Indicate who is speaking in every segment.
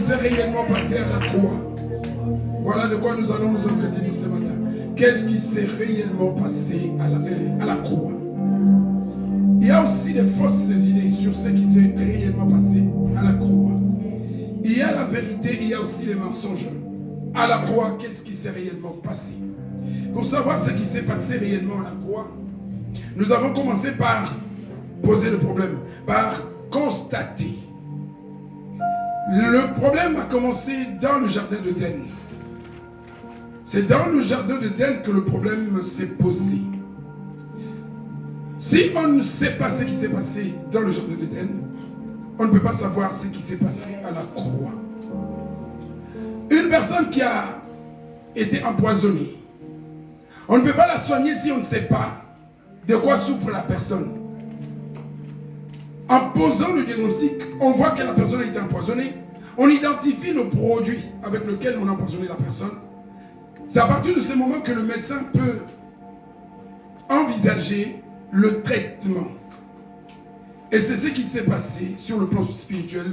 Speaker 1: s'est réellement passé à la croix? Voilà de quoi nous allons nous entretenir ce matin. Qu'est-ce qui s'est réellement passé à la croix? Il y a aussi des fausses idées sur ce qui s'est réellement passé à la croix. Il y a la vérité, il y a aussi les mensonges. À la croix, qu'est-ce qui s'est réellement passé? Pour savoir ce qui s'est passé réellement à la croix, nous avons commencé par poser le problème, par constater. Le problème a commencé dans le jardin d'Éden. C'est dans le jardin d'Éden que le problème s'est posé. Si on ne sait pas ce qui s'est passé dans le jardin d'Éden, on ne peut pas savoir ce qui s'est passé à la croix. Une personne qui a été empoisonnée, on ne peut pas la soigner si on ne sait pas de quoi souffre la personne. En posant le diagnostic, on voit que la personne a été empoisonnée. On identifie le produit avec lequel on a empoisonné la personne. C'est à partir de ce moment que le médecin peut envisager le traitement. Et c'est ce qui s'est passé sur le plan spirituel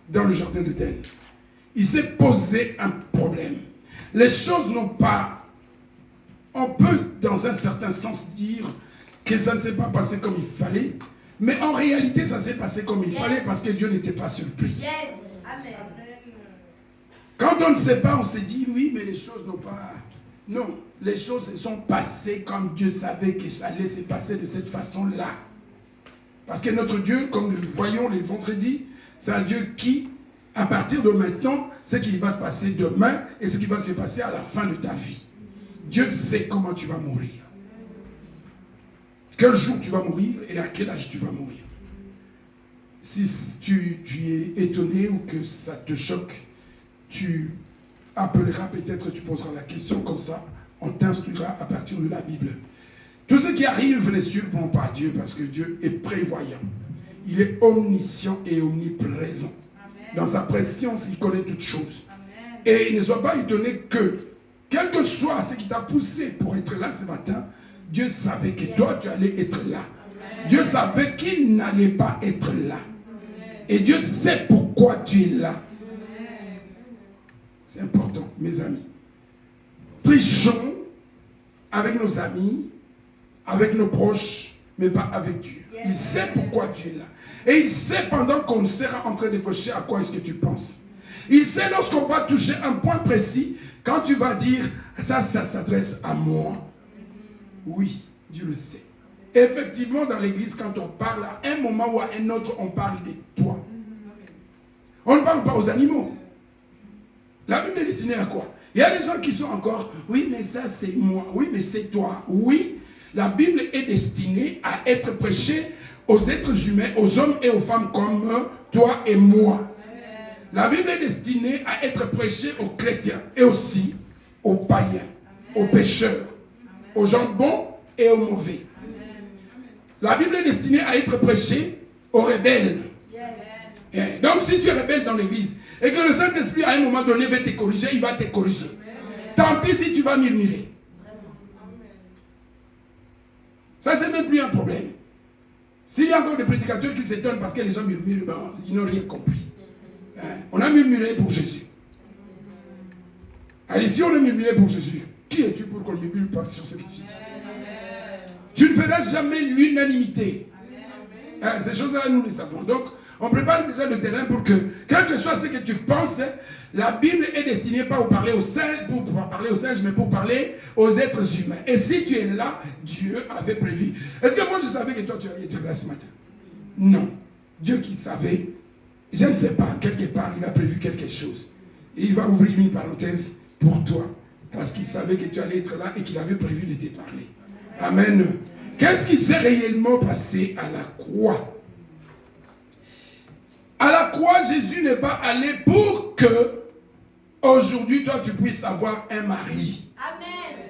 Speaker 1: dans le jardin d'Éden. Il s'est posé un problème. Les choses n'ont pas... On peut, dans un certain sens, dire que ça ne s'est pas passé comme il fallait, mais en réalité, ça s'est passé comme il fallait parce que Dieu n'était pas surpris.
Speaker 2: Amen.
Speaker 1: Quand on ne sait pas, on se dit, oui, mais les choses n'ont pas... Non, les choses se sont passées comme Dieu savait que ça allait se passer de cette façon-là. Parce que notre Dieu, comme nous le voyons les vendredis, c'est un Dieu qui, à partir de maintenant, ce qui va se passer demain et ce qui va se passer à la fin de ta vie. Dieu sait comment tu vas mourir. Quel jour tu vas mourir et à quel âge tu vas mourir. Si tu es étonné ou que ça te choque, tu appelleras peut-être, tu poseras la question comme ça, on t'instruira à partir de la Bible. Tout ce qui arrive ne surprend pas Dieu parce que Dieu est prévoyant. Il est omniscient et omniprésent. Amen. Dans sa préscience, il connaît toutes choses. Amen. Et ne sois pas étonné que, quel que soit ce qui t'a poussé pour être là ce matin, Dieu savait que toi, tu allais être là. Amen. Dieu savait qu'il n'allait pas être là. Amen. Et Dieu sait pourquoi tu es là. Amen. C'est important, mes amis. Trichons avec nos amis, avec nos proches, mais pas avec Dieu. Il sait pourquoi tu es là. Et il sait pendant qu'on sera en train de pécher à quoi est-ce que tu penses. Il sait lorsqu'on va toucher un point précis, quand tu vas dire, ça s'adresse à moi. Oui, Dieu le sait. Et effectivement, dans l'église, quand on parle, à un moment ou à un autre, on parle de toi. On ne parle pas aux animaux. La Bible est destinée à quoi? Il y a des gens qui sont encore, oui, mais ça c'est moi, oui, mais c'est toi. Oui, la Bible est destinée à être prêchée aux êtres humains, aux hommes et aux femmes comme toi et moi. La Bible est destinée à être prêchée aux chrétiens et aussi aux païens, aux pécheurs, aux gens bons et aux mauvais. La Bible est destinée à être prêchée aux rebelles. Donc si tu es rebelle dans l'église et que le Saint-Esprit à un moment donné va te corriger, il va te corriger. Tant pis si tu vas murmurer. Ça c'est même plus un problème. S'il y a encore des prédicateurs qui s'étonnent parce que les gens murmurent, ben, ils n'ont rien compris. On a murmuré pour Jésus. Allez, si on a murmuré pour Jésus, qui es-tu pour qu'on ne murmure pas sur ce que tu dis? Tu ne feras jamais l'unanimité. Ces choses-là, nous les savons. Donc, on prépare déjà le terrain pour que, quel que soit ce que tu penses, la Bible est destinée pas pour parler aux singes, mais pour parler aux êtres humains. Et si tu es là, Dieu avait prévu. Est-ce que moi je savais que toi tu allais être là ce matin? Non. Dieu qui savait, je ne sais pas, quelque part il a prévu quelque chose. Et il va ouvrir une parenthèse pour toi. Parce qu'il savait que tu allais être là et qu'il avait prévu de te parler. Amen. Qu'est-ce qui s'est réellement passé à la croix? À la croix, Jésus n'est pas allé pour que aujourd'hui, toi, tu puisses avoir un mari. Amen.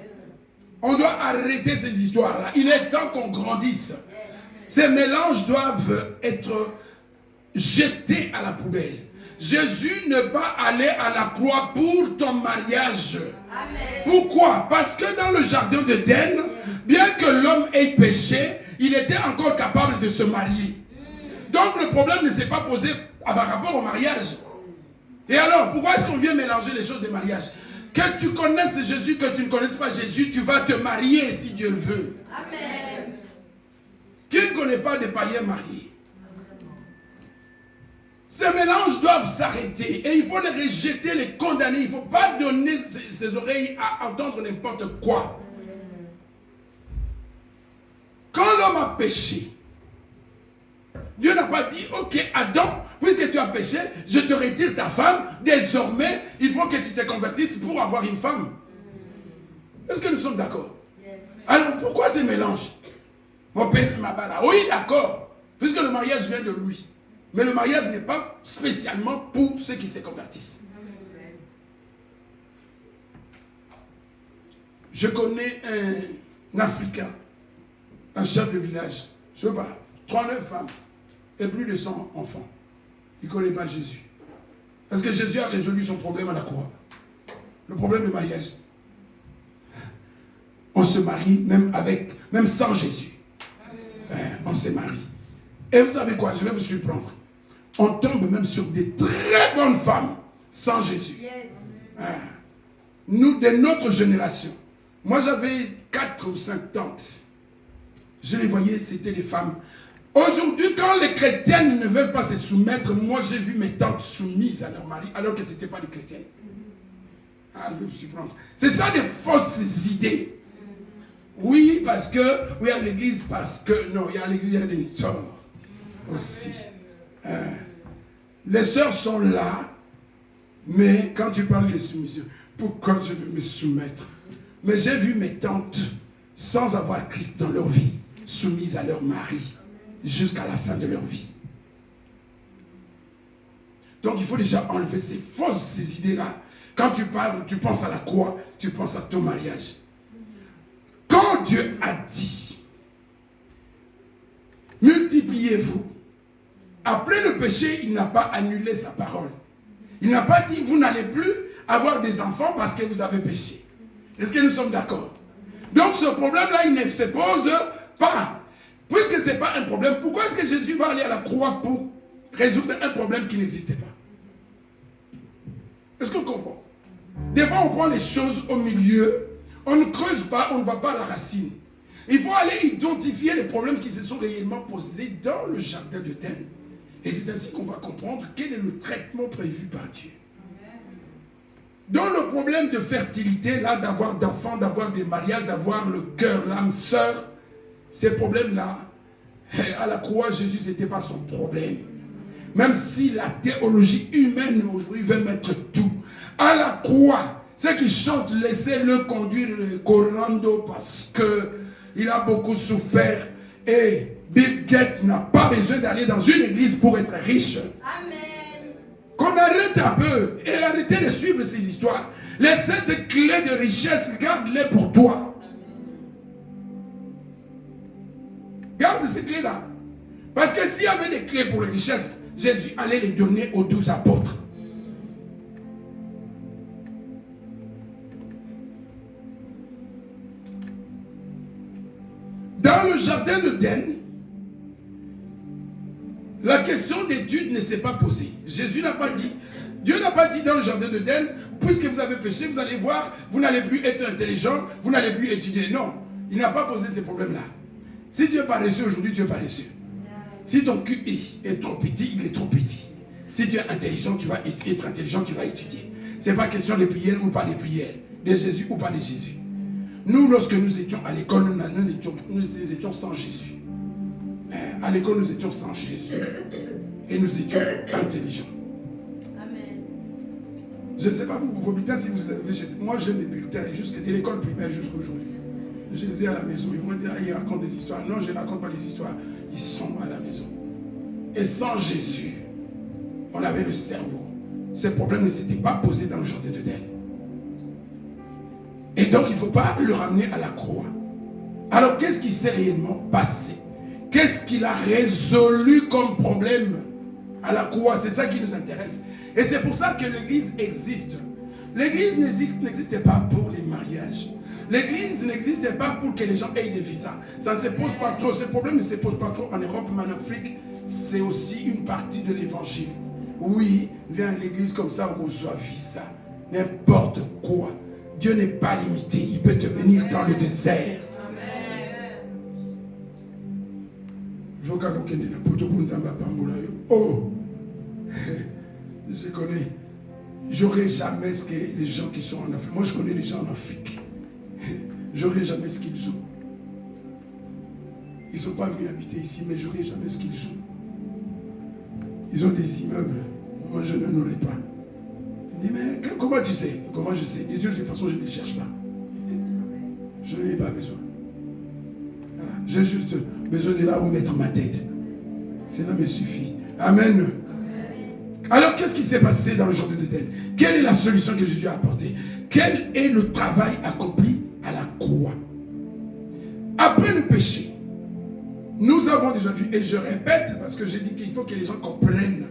Speaker 1: On doit arrêter ces histoires-là. Il est temps qu'on grandisse. Ces mélanges doivent être jetés à la poubelle. Jésus n'est pas allé à la croix pour ton mariage. Amen. Pourquoi? Parce que dans le jardin d'Éden, bien que l'homme ait péché, il était encore capable de se marier. Donc le problème ne s'est pas posé par rapport au mariage. Et alors, pourquoi est-ce qu'on vient mélanger les choses des mariages? Que tu connaisses Jésus, que tu ne connaisses pas Jésus, tu vas te marier si Dieu le veut.
Speaker 2: Amen.
Speaker 1: Qui ne connaît pas des païens mariés? Ces mélanges doivent s'arrêter et il faut les rejeter, les condamner. Il ne faut pas donner ses oreilles à entendre n'importe quoi. Quand l'homme a péché, Dieu n'a pas dit, ok Adam, puisque tu as péché, je te retire ta femme, désormais, il faut que tu te convertisses pour avoir une femme. Est-ce que nous sommes d'accord? Alors pourquoi ces mélanges? Mon père c'est ma bala. Oui, d'accord, puisque le mariage vient de lui. Mais le mariage n'est pas spécialement pour ceux qui se convertissent. Je connais un Africain, un chef de village, je ne sais pas, 39 femmes et plus de 100 enfants. Il ne connaît pas Jésus. Est-ce que Jésus a résolu son problème à la croix? Le problème de mariage. On se marie même sans Jésus. On se marie. Et vous savez quoi? Je vais vous surprendre. On tombe même sur des très bonnes femmes sans Jésus. Yes. Nous, de notre génération, moi j'avais 4 ou 5 tantes. Je les voyais, c'était des femmes. Aujourd'hui, quand les chrétiennes ne veulent pas se soumettre, moi j'ai vu mes tantes soumises à leur mari, alors que ce n'était pas des chrétiennes. Ah, je vais vous surprendre. C'est ça des fausses idées. Oui, parce que, oui, à l'église, parce que, non, il y a l'église, il y a des torts aussi. Les sœurs sont là, mais quand tu parles de soumission, pourquoi je veux me soumettre? Mais j'ai vu mes tantes, sans avoir Christ dans leur vie, soumises à leur mari, jusqu'à la fin de leur vie. Donc il faut déjà enlever ces idées-là. Quand tu parles, tu penses à la croix, tu penses à ton mariage. Quand Dieu a dit, multipliez-vous, après le péché, il n'a pas annulé sa parole. Il n'a pas dit, vous n'allez plus avoir des enfants parce que vous avez péché. Est-ce que nous sommes d'accord? Donc ce problème-là, il ne se pose pas. Puisque ce n'est pas un problème, pourquoi est-ce que Jésus va aller à la croix pour résoudre un problème qui n'existait pas? Est-ce qu'on comprend? Des fois, on prend les choses au milieu, on ne creuse pas, on ne va pas à la racine. Il faut aller identifier les problèmes qui se sont réellement posés dans le jardin d'Éden. Et c'est ainsi qu'on va comprendre quel est le traitement prévu par Dieu. Dans le problème de fertilité, là, d'avoir d'enfants, d'avoir des mariages, d'avoir le cœur, l'âme sœur, ces problèmes-là, à la croix, Jésus, ce n'était pas son problème. Même si la théologie humaine aujourd'hui veut mettre tout. À la croix, ceux qui chantent, laissez-le conduire le corando parce qu'il a beaucoup souffert. Et Bill Gates n'a pas besoin d'aller dans une église pour être riche. Amen. Qu'on arrête un peu et arrêtez de suivre ces histoires. Les 7 clés de richesse, garde-les pour toi. Garde ces clés-là. Parce que s'il y avait des clés pour la richesse, Jésus allait les donner aux 12 apôtres. Dans le jardin d'Éden, la question d'étude ne s'est pas posée. Jésus n'a pas dit, Dieu n'a pas dit dans le jardin d'Éden, puisque vous avez péché, vous allez voir, vous n'allez plus être intelligent, vous n'allez plus étudier. Non, il n'a pas posé ces problèmes-là. Si tu es paresseux aujourd'hui, tu es paresseux. Si ton QI est trop petit, il est trop petit. Si tu es intelligent, tu vas être intelligent, tu vas étudier. Ce n'est pas question de prières ou pas de prières, de Jésus ou pas de Jésus. Nous, lorsque nous étions à l'école, nous étions sans Jésus. À l'école, nous étions sans Jésus. Et nous étions intelligents. Amen. Je ne sais pas vos bulletins si vous avez. Moi, j'ai mes bulletins de l'école primaire jusqu'à aujourd'hui. Je les ai à la maison. Ils vont dire, ah, ils racontent des histoires. Non, je ne raconte pas des histoires. Ils sont à la maison. Et sans Jésus, on avait le cerveau. Ce problème ne s'était pas posé dans le jardin d'Éden. Et donc, il ne faut pas le ramener à la croix. Alors, qu'est-ce qui s'est réellement passé? Qu'est-ce qu'il a résolu comme problème à la croix? C'est ça qui nous intéresse. Et c'est pour ça que l'Église existe. L'Église n'existait pas pour les mariages. L'Église n'existait pas pour que les gens aient des visas. Ça ne se pose pas trop. Ce problème ne se pose pas trop en Europe, mais en Afrique, c'est aussi une partie de l'Évangile. Oui, viens à l'église comme ça, on reçoit ça. N'importe quoi. Dieu n'est pas limité. Il peut te bénir dans le désert. Il faut oh, je connais. J'aurai jamais ce que les gens qui sont en Afrique. Moi, je connais les gens en Afrique. J'aurai jamais ce qu'ils ont. Ils ne sont pas venus habiter ici, mais j'aurai jamais ce qu'ils ont. Ils ont des immeubles. Moi, je n'en aurai pas. Il dit, mais comment tu sais? Comment je sais? Des dieux, de toute façon, je ne les cherche pas. Je n'en ai pas besoin. Voilà. J'ai juste besoin de là où mettre ma tête. Cela me suffit. Amen. Alors, qu'est-ce qui s'est passé dans le jour de Éden? Quelle est la solution que Jésus a apportée? Quel est le travail accompli à la croix? Après le péché, nous avons déjà vu, et je répète, parce que j'ai dit qu'il faut que les gens comprennent.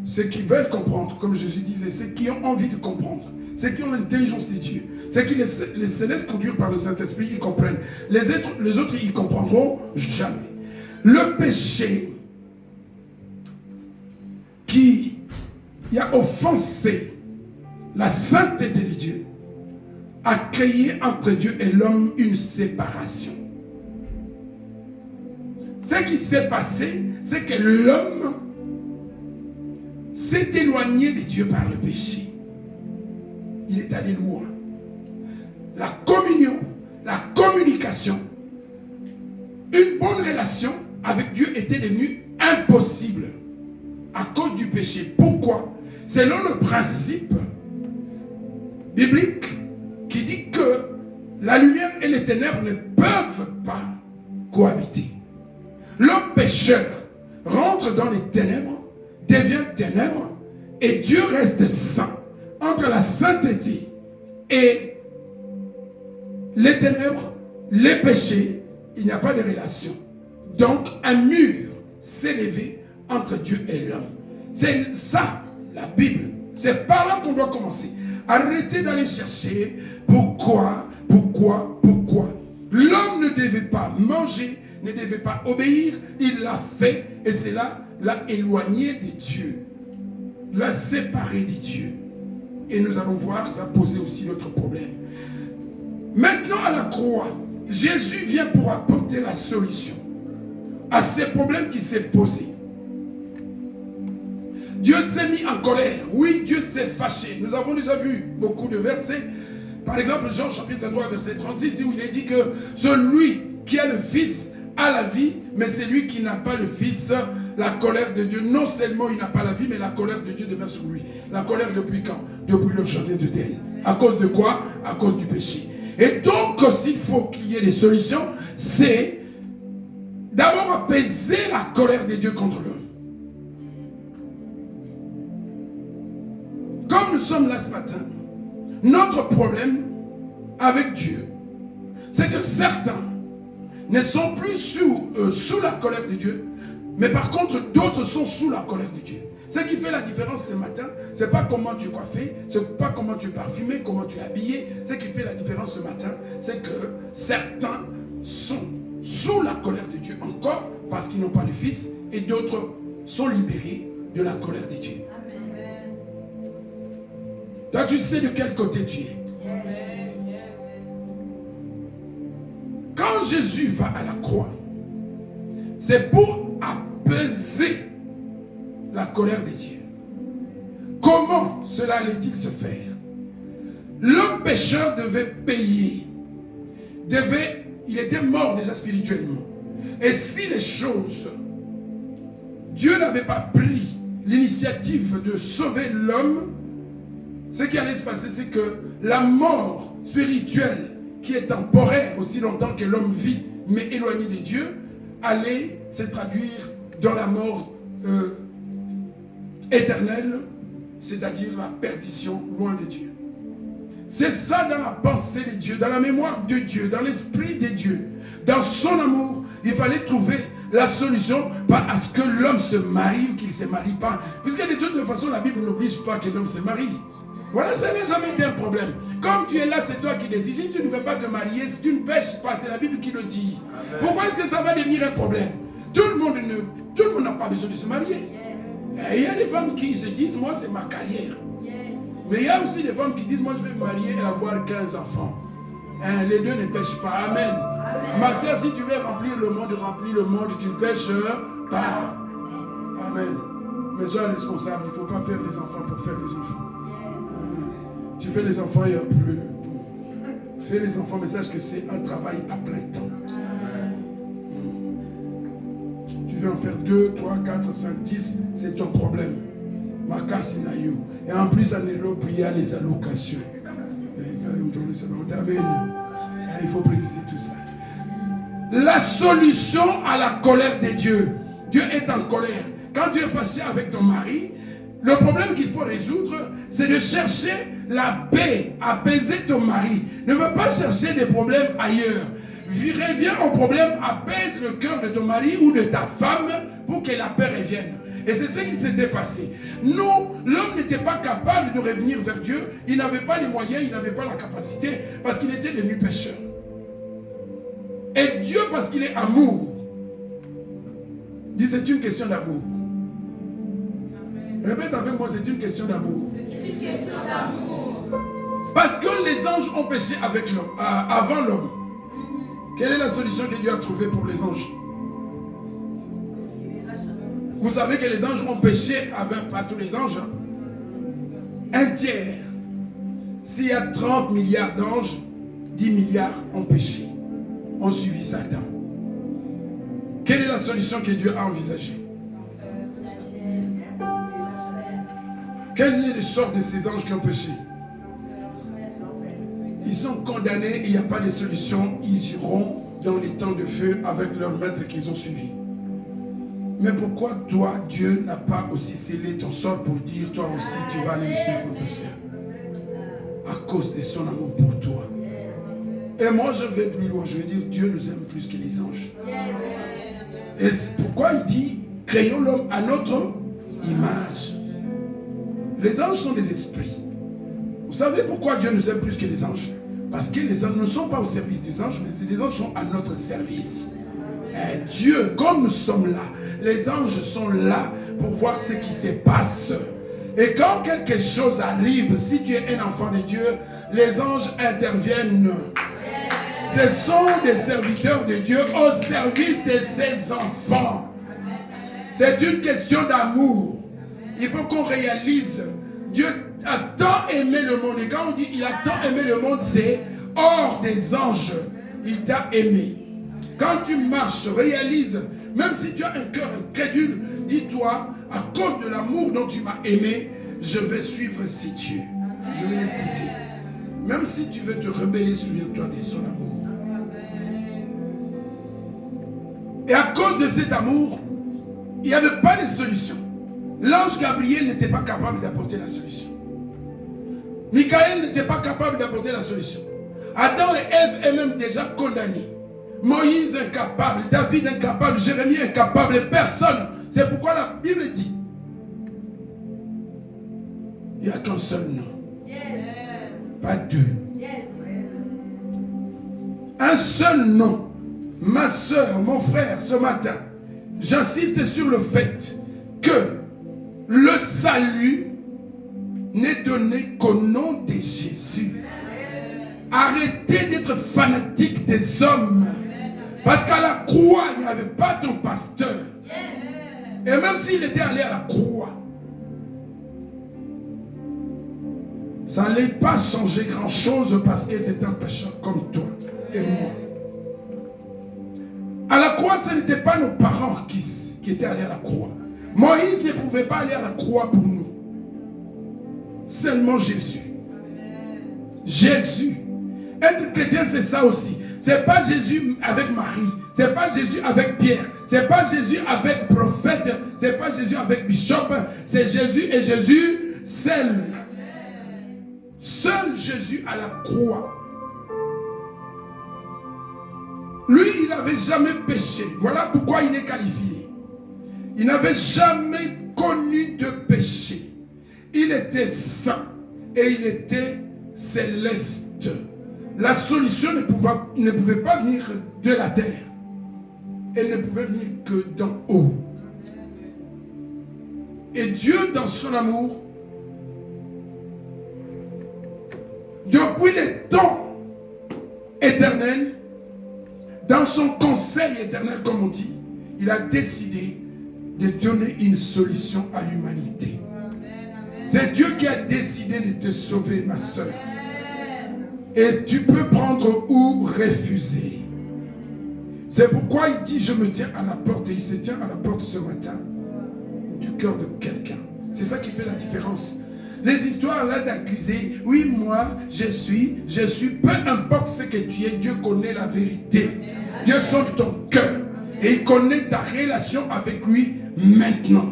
Speaker 1: Ceux qui veulent comprendre, comme Jésus disait, ceux qui ont envie de comprendre, ceux qui ont l'intelligence de Dieu, ceux qui les laissent conduire par le Saint-Esprit, ils comprennent. Les autres, ils comprendront jamais. Le péché qui a offensé la sainteté de Dieu a créé entre Dieu et l'homme une séparation. Ce qui s'est passé, c'est que l'homme s'est éloigné de Dieu par le péché. Il est allé loin. La communion, la communication, une bonne relation avec Dieu était devenue impossible à cause du péché. Pourquoi? Selon le principe biblique qui dit que la lumière et les ténèbres ne peuvent pas cohabiter. L'homme pécheur rentre dans les ténèbres, devient ténèbres, et Dieu reste saint. Entre la sainteté et les ténèbres, les péchés, il n'y a pas de relation. Donc un mur s'est levé entre Dieu et l'homme. C'est ça la Bible. C'est par là qu'on doit commencer. Arrêtez d'aller chercher pourquoi. L'homme ne devait pas manger, ne devait pas obéir. Il l'a fait et cela l'a éloigné de Dieu, l'a séparé de Dieu. Et nous allons voir, ça posait aussi notre problème. Maintenant à la croix, Jésus vient pour apporter la solution à ces problèmes qui s'est posé. Dieu s'est mis en colère. Oui, Dieu s'est fâché. Nous avons déjà vu beaucoup de versets. Par exemple, Jean chapitre 3, verset 36, où il est dit que celui qui a le Fils a la vie, mais celui qui n'a pas le Fils, la colère de Dieu, non seulement il n'a pas la vie, mais la colère de Dieu demeure sur lui. La colère depuis quand? Depuis le jardin d'Éden. À cause de quoi? À cause du péché. Et donc, s'il faut qu'il y ait des solutions, c'est d'abord apaiser la colère de Dieu contre l'homme. Comme nous sommes là ce matin, notre problème avec Dieu, c'est que certains ne sont plus sous la colère de Dieu, mais par contre, d'autres sont sous la colère de Dieu. Ce qui fait la différence ce matin, ce n'est pas comment tu es coiffé, ce n'est pas comment tu es parfumé, comment tu es habillé. Ce qui fait la différence ce matin, c'est que certains sont sous la colère de Dieu encore parce qu'ils n'ont pas de Fils, et d'autres sont libérés de la colère de Dieu. Amen. Toi, tu sais de quel côté tu es. Quand Jésus va à la croix, c'est pour apaiser la colère de Dieu. Comment cela allait-il se faire? L'homme pécheur devait payer. Il était mort déjà spirituellement. Et si les choses, Dieu n'avait pas pris l'initiative de sauver l'homme, ce qui allait se passer, c'est que la mort spirituelle, qui est temporaire aussi longtemps que l'homme vit, mais éloigné de Dieu, allait se traduire dans la mort éternelle, c'est-à-dire la perdition loin de Dieu. C'est ça dans la pensée de Dieu, dans la mémoire de Dieu, dans l'esprit de Dieu, dans son amour. Il fallait trouver la solution, pas à ce que l'homme se marie ou qu'il ne se marie pas. Puisque de toute façon, la Bible n'oblige pas que l'homme se marie. Voilà, ça n'a jamais été un problème. Comme tu es là, c'est toi qui décides. Si tu ne veux pas te marier, si tu ne pêches pas, c'est la Bible qui le dit. Amen. Pourquoi est-ce que ça va devenir un problème? Tout le monde n'a pas besoin de se marier. Et il y a des femmes qui se disent, moi c'est ma carrière. Mais il y a aussi des femmes qui disent, moi je vais me marier et avoir 15 enfants. Hein, les deux ne pêchent pas. Amen. Ma soeur, si tu veux remplir le monde, remplis le monde, tu ne pêches pas. Amen. Mais sois responsable, il ne faut pas faire des enfants pour faire des enfants. Tu fais les enfants, il n'y a plus. Fais les enfants, mais sache que c'est un travail à plein temps. Tu veux en faire 2, 3, 4, 5, 10, c'est ton problème. Et en plus, en Europe, il y a les allocations. Amen. Il faut préciser tout ça. La solution à la colère de Dieu. Dieu est en colère. Quand tu es fâché avec ton mari, le problème qu'il faut résoudre, c'est de chercher la paix, apaiser ton mari. Ne va pas chercher des problèmes ailleurs. Reviens au problème, apaise le cœur de ton mari ou de ta femme pour que la paix revienne. Et c'est ce qui s'était passé. Nous, l'homme n'était pas capable de revenir vers Dieu. Il n'avait pas les moyens, il n'avait pas la capacité parce qu'il était devenu pécheur. Et Dieu, parce qu'il est amour, dit c'est une question d'amour. Répète avec moi, c'est une question d'amour.
Speaker 2: C'est une question d'amour.
Speaker 1: Parce que les anges ont péché avec l'homme, avant l'homme. Quelle est la solution que Dieu a trouvée pour les anges? Vous savez que les anges ont péché avec, pas tous les anges. Hein? Un tiers. S'il y a 30 milliards d'anges, 10 milliards ont péché. Ont suivi Satan. Quelle est la solution que Dieu a envisagée? Quel est le sort de ces anges qui ont péché? Ils sont condamnés et il n'y a pas de solution. Ils iront dans les temps de feu avec leur maître qu'ils ont suivi. Mais pourquoi toi, Dieu n'a pas aussi scellé ton sort pour dire toi aussi tu vas aller le suivre ton sœur? À cause de son amour pour toi. Et moi je vais plus loin, je vais dire Dieu nous aime plus que les anges. Et c'est pourquoi il dit créons l'homme à notre image. Les anges sont des esprits. Vous savez pourquoi Dieu nous aime plus que les anges? Parce que les anges ne sont pas au service des anges, mais les anges sont à notre service. Et Dieu, comme nous sommes là, les anges sont là pour voir ce qui se passe. Et quand quelque chose arrive, si tu es un enfant de Dieu, les anges interviennent. Ce sont des serviteurs de Dieu au service de ses enfants. C'est une question d'amour. Il faut qu'on réalise. Dieu a tant aimé le monde. Et quand on dit il a tant aimé le monde, c'est hors des anges. Il t'a aimé. Quand tu marches, réalise, même si tu as un cœur incrédule, dis-toi, à cause de l'amour dont tu m'as aimé, je vais suivre ce Dieu. Je vais l'écouter. Même si tu veux te rebeller, souviens-toi de son amour. Et à cause de cet amour, il n'y avait pas de solution. L'ange Gabriel n'était pas capable d'apporter la solution. Michael n'était pas capable d'apporter la solution. Adam et Ève est même déjà condamnés. Moïse incapable, David incapable, Jérémie incapable, personne. C'est pourquoi la Bible dit, il n'y a qu'un seul nom. Yes. Pas deux. Yes. Un seul nom. Ma soeur, mon frère, ce matin, j'insiste sur le fait que le salut n'est donné qu'au nom de Jésus. Arrêtez d'être fanatique des hommes. Parce qu'à la croix, il n'y avait pas ton pasteur. Et même s'il était allé à la croix, ça n'allait pas changer grand-chose parce que c'est un pécheur comme toi et moi. À la croix, ce n'était pas nos parents qui étaient allés à la croix. Moïse ne pouvait pas aller à la croix pour nous. Seulement Jésus. Jésus. Être chrétien, c'est ça aussi. C'est pas Jésus avec Marie. C'est pas Jésus avec Pierre. C'est pas Jésus avec prophète. C'est pas Jésus avec bishop. C'est Jésus et Jésus seul. Seul Jésus à la croix. Lui, il n'avait jamais péché. Voilà pourquoi il est qualifié. Il n'avait jamais connu de péché. Il était saint et il était céleste. La solution ne pouvait pas venir de la terre. Elle ne pouvait venir que d'en haut. Et Dieu, dans son amour, depuis les temps éternels, dans son conseil éternel, comme on dit, il a décidé de donner une solution à l'humanité. C'est Dieu qui a décidé de te sauver, ma soeur. Et tu peux prendre ou refuser. C'est pourquoi il dit, je me tiens à la porte. Et il se tient à la porte ce matin du cœur de quelqu'un. C'est ça qui fait la différence. Les histoires là d'accuser, oui moi je suis, peu importe ce que tu es, Dieu connaît la vérité. Dieu sonde ton cœur et il connaît ta relation avec lui maintenant.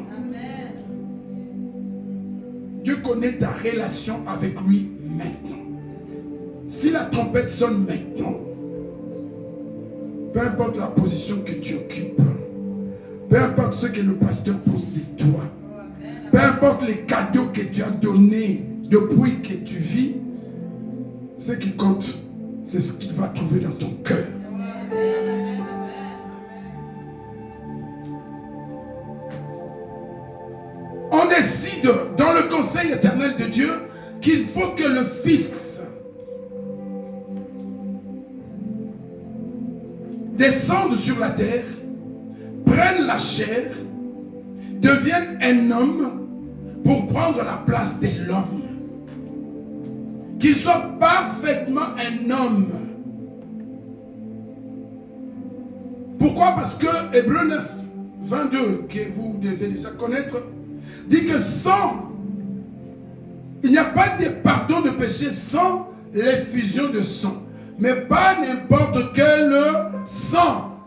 Speaker 1: Dieu connaît ta relation avec lui maintenant. Si la trompette sonne maintenant, peu importe la position que tu occupes, peu importe ce que le pasteur pense de toi, peu importe les cadeaux que tu as donnés depuis que tu vis, ce qui compte, c'est ce qu'il va trouver dans ton cœur. On décide dans le conseil éternel de Dieu qu'il faut que le Fils descende sur la terre, prenne la chair, devienne un homme pour prendre la place de l'homme. Qu'il soit parfaitement un homme. Pourquoi? Parce que Hébreux 9, 22, que vous devez déjà connaître, dit que il n'y a pas de pardon de péché sans l'effusion de sang. Mais pas n'importe quel sang.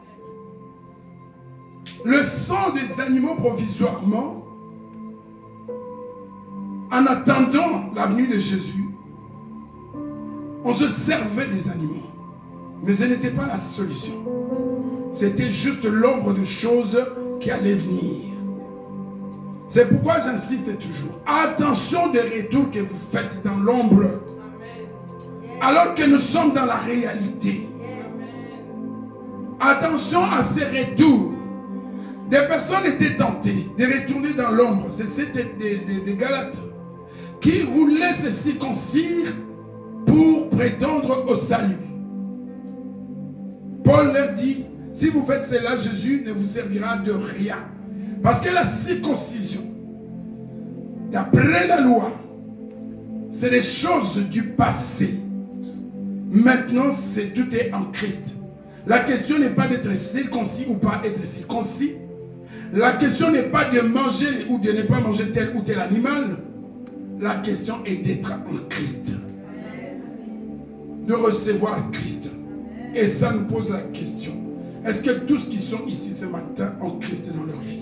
Speaker 1: Le sang des animaux provisoirement, en attendant la venue de Jésus, on se servait des animaux. Mais ce n'était pas la solution. C'était juste l'ombre de choses qui allaient venir. C'est pourquoi j'insiste toujours. Attention des retours que vous faites dans l'ombre. Alors que nous sommes dans la réalité. Attention à ces retours. Des personnes étaient tentées de retourner dans l'ombre. C'était des Galates qui voulaient se circoncire pour prétendre au salut. Paul leur dit, si vous faites cela, Jésus ne vous servira de rien. Parce que la circoncision, d'après la loi, c'est les choses du passé. Maintenant, tout est en Christ. La question n'est pas d'être circoncis ou pas être circoncis. La question n'est pas de manger ou de ne pas manger tel ou tel animal. La question est d'être en Christ. De recevoir Christ. Et ça nous pose la question. Est-ce que tous qui sont ici ce matin ont Christ dans leur vie?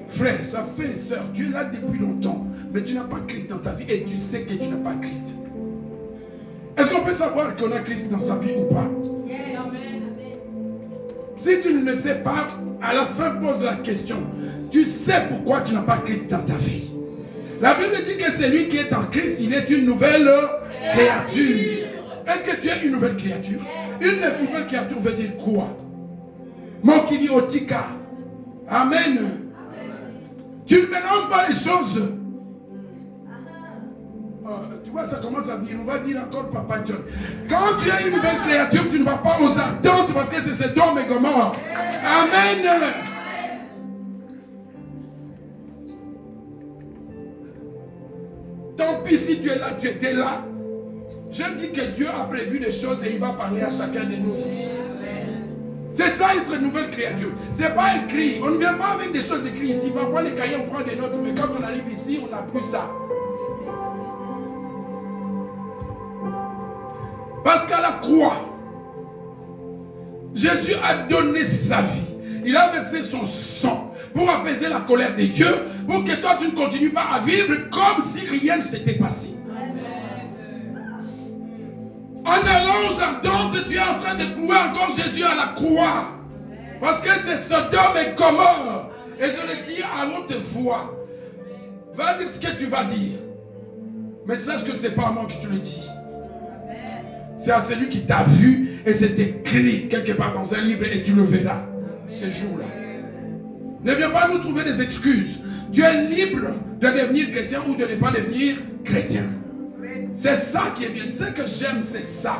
Speaker 1: Frère, ça fait sœur, tu es là depuis longtemps, mais tu n'as pas Christ dans ta vie et tu sais que tu n'as pas Christ. Est-ce qu'on peut savoir qu'on a Christ dans sa vie ou pas? Yes. Si tu ne le sais pas, à la fin pose la question. Tu sais pourquoi tu n'as pas Christ dans ta vie? La Bible dit que celui qui est en Christ, il est une nouvelle créature. Est-ce que tu es une nouvelle créature? Une nouvelle créature veut dire quoi? Mokili otika. Amen. Tu ne mélanges pas les choses. Tu vois, ça commence à venir. On va dire encore Papa John. Quand tu es une nouvelle créature, tu ne vas pas aux attentes parce que c'est Sodome et Gomorrhe. Amen. Tant pis si tu es là, tu étais là. Je dis que Dieu a prévu des choses et il va parler à chacun de nous ici. C'est ça être une nouvelle créature. C'est pas écrit. On ne vient pas avec des choses écrites ici. Parfois les cahiers on prend des notes, mais quand on arrive ici, on n'a plus ça. Parce qu'à la croix, Jésus a donné sa vie. Il a versé son sang pour apaiser la colère de Dieu, pour que toi tu ne continues pas à vivre comme si rien ne s'était passé. En allant aux ardentes, tu es en train de clouer encore Jésus à la croix. Parce que c'est Sodome et Gomorrhe. Et je le dis à haute voix. Va dire ce que tu vas dire. Mais sache que ce n'est pas à moi que tu le dis. C'est à celui qui t'a vu et c'est écrit quelque part dans un livre et tu le verras ce jour-là. Ne viens pas nous trouver des excuses. Tu es libre de devenir chrétien ou de ne pas devenir chrétien. C'est ça qui est bien. Ce que j'aime, c'est ça.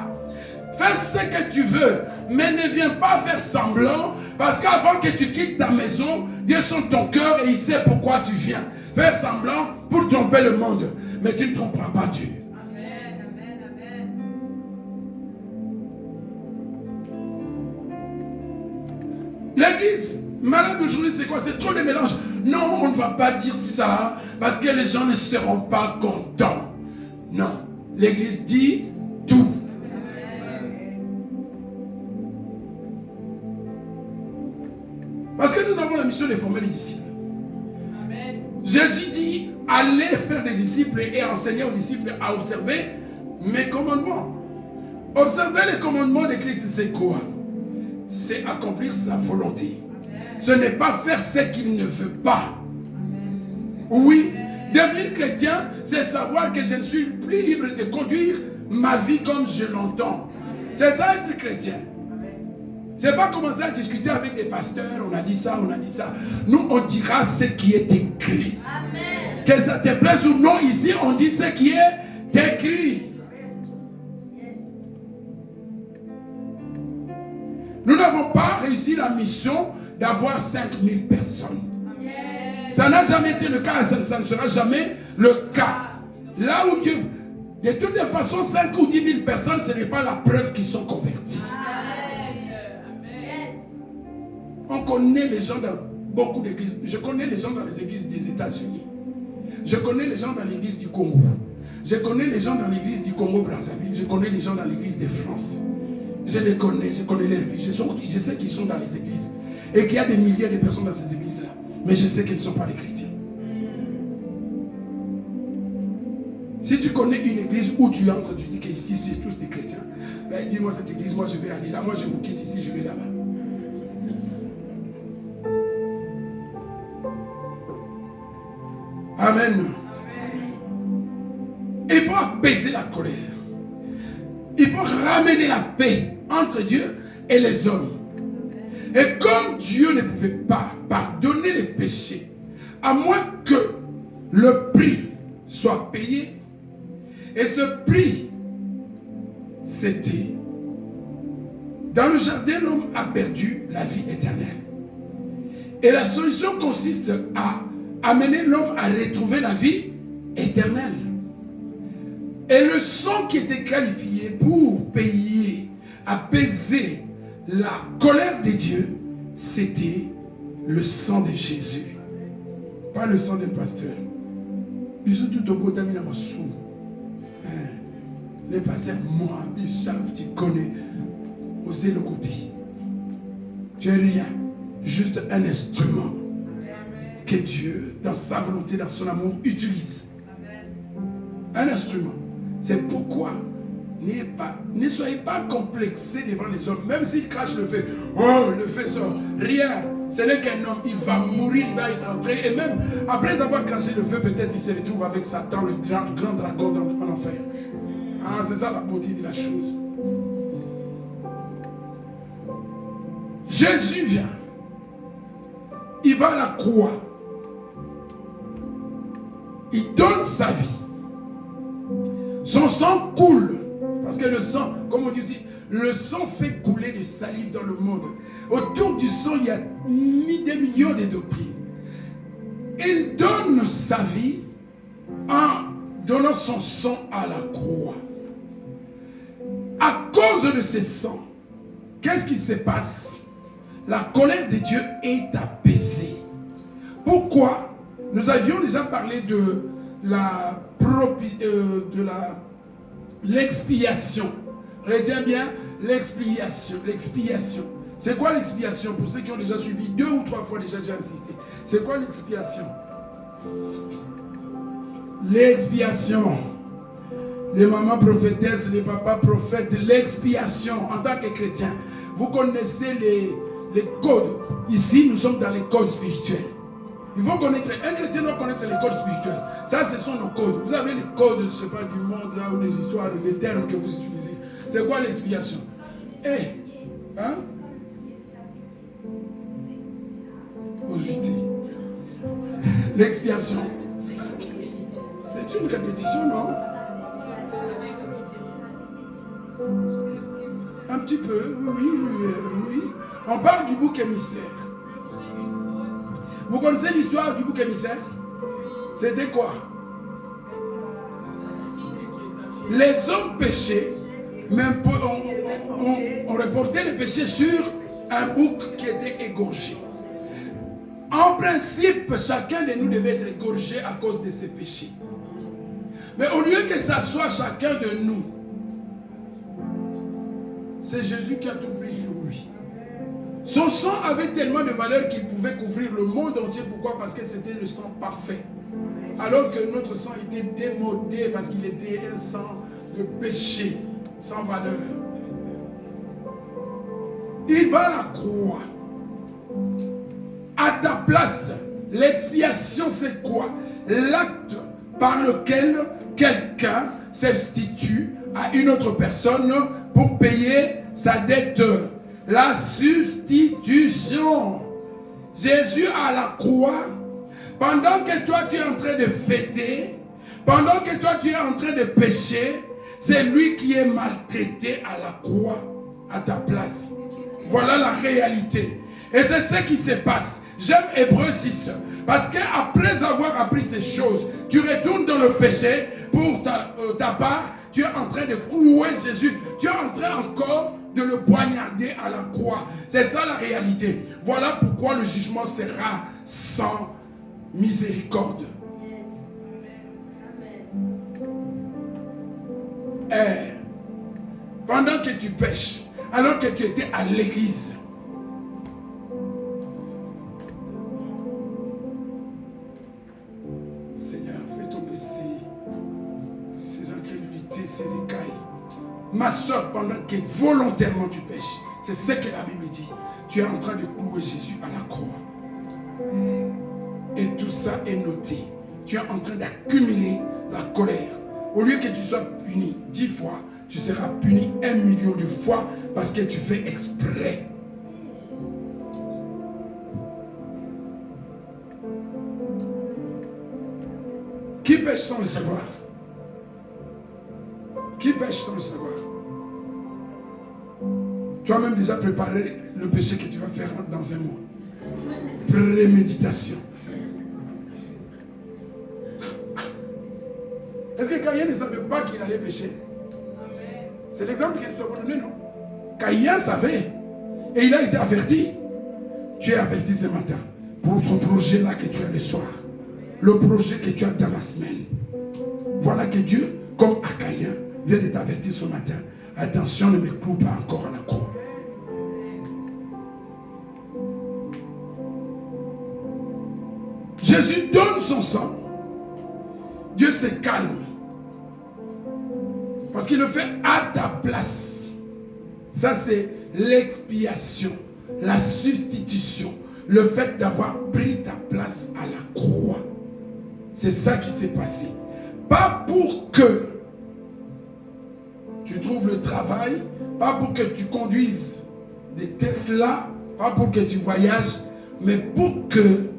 Speaker 1: Fais ce que tu veux, mais ne viens pas faire semblant, parce qu'avant que tu quittes ta maison, Dieu sonde ton cœur et il sait pourquoi tu viens. Fais semblant pour tromper le monde, mais tu ne tromperas pas Dieu.
Speaker 2: Amen, amen, amen.
Speaker 1: L'église malade d'aujourd'hui, c'est quoi? C'est trop de mélange. Non, on ne va pas dire ça parce que les gens ne seront pas contents. Non, l'église dit tout. Parce que nous avons la mission de former les disciples.
Speaker 2: Amen.
Speaker 1: Jésus dit, allez faire des disciples et enseigner aux disciples à observer mes commandements. Observer les commandements de Christ, c'est quoi? C'est accomplir sa volonté. Ce n'est pas faire ce qu'il ne veut pas. Oui, devenir chrétien, c'est savoir que je ne suis plus libre de conduire ma vie comme je l'entends. C'est ça être chrétien. C'est pas commencer à discuter avec des pasteurs, on a dit ça, on a dit ça. Nous, on dira ce qui est écrit.
Speaker 2: Amen.
Speaker 1: Que ça te plaise ou non, ici, on dit ce qui est écrit. Nous n'avons pas réussi la mission d'avoir 5000 personnes.
Speaker 2: Yes.
Speaker 1: Ça n'a jamais été le cas, ça ne sera jamais le cas. Là où Dieu... De toutes les façons, 5 ou 10 000 personnes, ce n'est pas la preuve qu'ils sont convertis. On connaît les gens dans beaucoup d'églises. Je connais les gens dans les églises des États-Unis. Je connais les gens dans l'église du Congo. Je connais les gens dans l'église du Congo-Brazzaville. Je connais les gens dans l'église de France. Je les connais, je connais leur vie. Je sais qu'ils sont dans les églises. Et qu'il y a des milliers de personnes dans ces églises-là. Mais je sais qu'ils ne sont pas des chrétiens. Si tu connais une église où tu entres, tu dis qu'ici, c'est tous des chrétiens. Ben, dis-moi cette église, moi je vais aller là. Moi je vous quitte ici, je vais là-bas. Amen. Il faut apaiser la colère. Il faut ramener la paix entre Dieu et les hommes. Et comme Dieu ne pouvait pas pardonner les péchés, à moins que le prix soit payé, et ce prix, c'était, dans le jardin, l'homme a perdu la vie éternelle. Et la solution consiste à amener l'homme à retrouver la vie éternelle. Et le sang qui était qualifié pour payer, apaiser la colère de Dieu, c'était le sang de Jésus. Pas le sang d'un pasteur. Les pasteurs, moi, tu connais, osez le côté. Tu es rien, juste un instrument que Dieu, dans sa volonté, dans son amour, utilise. Un instrument. C'est pourquoi ne soyez pas complexés devant les hommes, même s'ils crachent le feu. Oh, le feu sort. Rien. Ce n'est qu'un homme. Il va mourir, il va être entré. Et même après avoir craché le feu, peut-être il se retrouve avec Satan, le grand dragon en enfer. Ah, c'est ça la beauté de la chose. Jésus vient. Il va à la croix. Il donne sa vie. Son sang coule. Parce que le sang, comme on dit ici, le sang fait couler des salives dans le monde. Autour du sang, il y a des millions de doctrines. Il donne sa vie en donnant son sang à la croix. À cause de ce sang, qu'est-ce qui se passe? La colère de Dieu est apaisée. Pourquoi? Nous avions déjà parlé de l'expiation. Retiens bien, l'expiation. C'est quoi l'expiation? Pour ceux qui ont déjà suivi 2 ou 3 fois déjà insisté. C'est quoi l'expiation? L'expiation. Les mamans prophétesses, les papas prophètes, l'expiation en tant que chrétien. Vous connaissez les codes. Ici, nous sommes dans les codes spirituels. Il faut connaître, un chrétien doit connaître les codes spirituels. Ça, ce sont nos codes. Vous avez les codes, je ne sais pas, du monde, là, ou des histoires, des termes que vous utilisez. C'est quoi l'expiation? Hein? L'expiation. C'est une répétition, non? Un petit peu, oui. On parle du bouc émissaire. Vous connaissez l'histoire du bouc émissaire? C'était quoi? Les hommes péchaient, mais on reportait les péchés sur un bouc qui était égorgé. En principe, chacun de nous devait être égorgé à cause de ses péchés. Mais au lieu que ça soit chacun de nous, c'est Jésus qui a tout pris sur lui. Son sang avait tellement de valeur qu'il pouvait couvrir le monde entier. Pourquoi? Parce que c'était le sang parfait. Alors que notre sang était démodé parce qu'il était un sang de péché, sans valeur. Il va à la croix. À ta place, l'expiation c'est quoi? L'acte par lequel quelqu'un substitue à une autre personne pour payer sa dette. La substitution. Jésus à la croix, pendant que toi tu es en train de fêter, pendant que toi tu es en train de pécher, c'est lui qui est maltraité à la croix à ta place. Voilà la réalité. Et c'est ce qui se passe. J'aime Hébreux 6. Parce qu'après avoir appris ces choses, tu retournes dans le péché pour ta part. Tu es en train de clouer Jésus. Tu es en train encore de le poignarder à la croix. C'est ça la réalité. Voilà pourquoi le jugement sera sans miséricorde. Et pendant que tu pêches, alors que tu étais à l'église, Seigneur, fais tomber ces incrédulités, ces écailles. Ma soeur, pendant que volontairement tu pêches, c'est ce que la Bible dit. Tu es en train de clouer Jésus à la croix. Et tout ça est noté. Tu es en train d'accumuler la colère. Au lieu que tu sois puni 10 fois, tu seras puni 1 million de fois parce que tu fais exprès. Qui pêche sans le savoir? Qui pêche sans le savoir? Tu as même déjà préparé le péché que tu vas faire dans un mois. Préméditation. Est-ce que Caïn ne savait pas qu'il allait pécher? C'est l'exemple qu'il nous a donné, non? Caïn savait. Et il a été averti. Tu es averti ce matin pour son projet là que tu as le soir. Le projet que tu as dans la semaine. Voilà que Dieu, comme à Caïn, vient de t'avertir ce matin. Attention, ne me cloue pas encore à la croix. Jésus donne son sang. Dieu se calme. Parce qu'il le fait à ta place. Ça c'est l'expiation. La substitution. Le fait d'avoir pris ta place à la croix. C'est ça qui s'est passé. Pas pour que tu trouves le travail, pas pour que tu conduises des Tesla, pas pour que tu voyages, mais pour que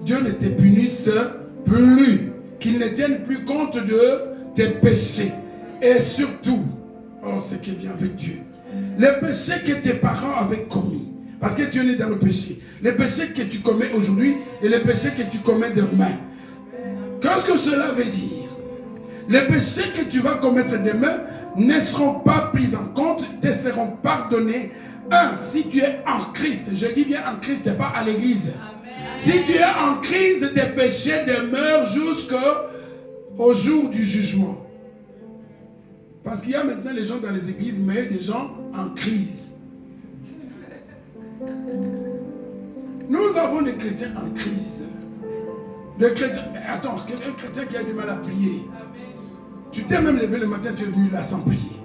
Speaker 1: Dieu ne te punisse plus, qu'il ne tienne plus compte de tes péchés. Et surtout, oh, ce qui est bien avec Dieu, les péchés que tes parents avaient commis, parce que tu es né dans le péché, les péchés que tu commets aujourd'hui et les péchés que tu commets demain. Qu'est-ce que cela veut dire? Les péchés que tu vas commettre demain ne seront pas pris en compte, te seront pardonnés. Si tu es en Christ, je dis bien en Christ, c'est pas à l'église. Si tu es en crise, tes péchés demeurent jusqu'au jour du jugement. Parce qu'il y a maintenant les gens dans les églises, mais des gens en crise. Nous avons des chrétiens en crise. Des chrétiens, mais attends, un chrétien qui a du mal à prier. Tu t'es même levé le matin, tu es venu là sans prier.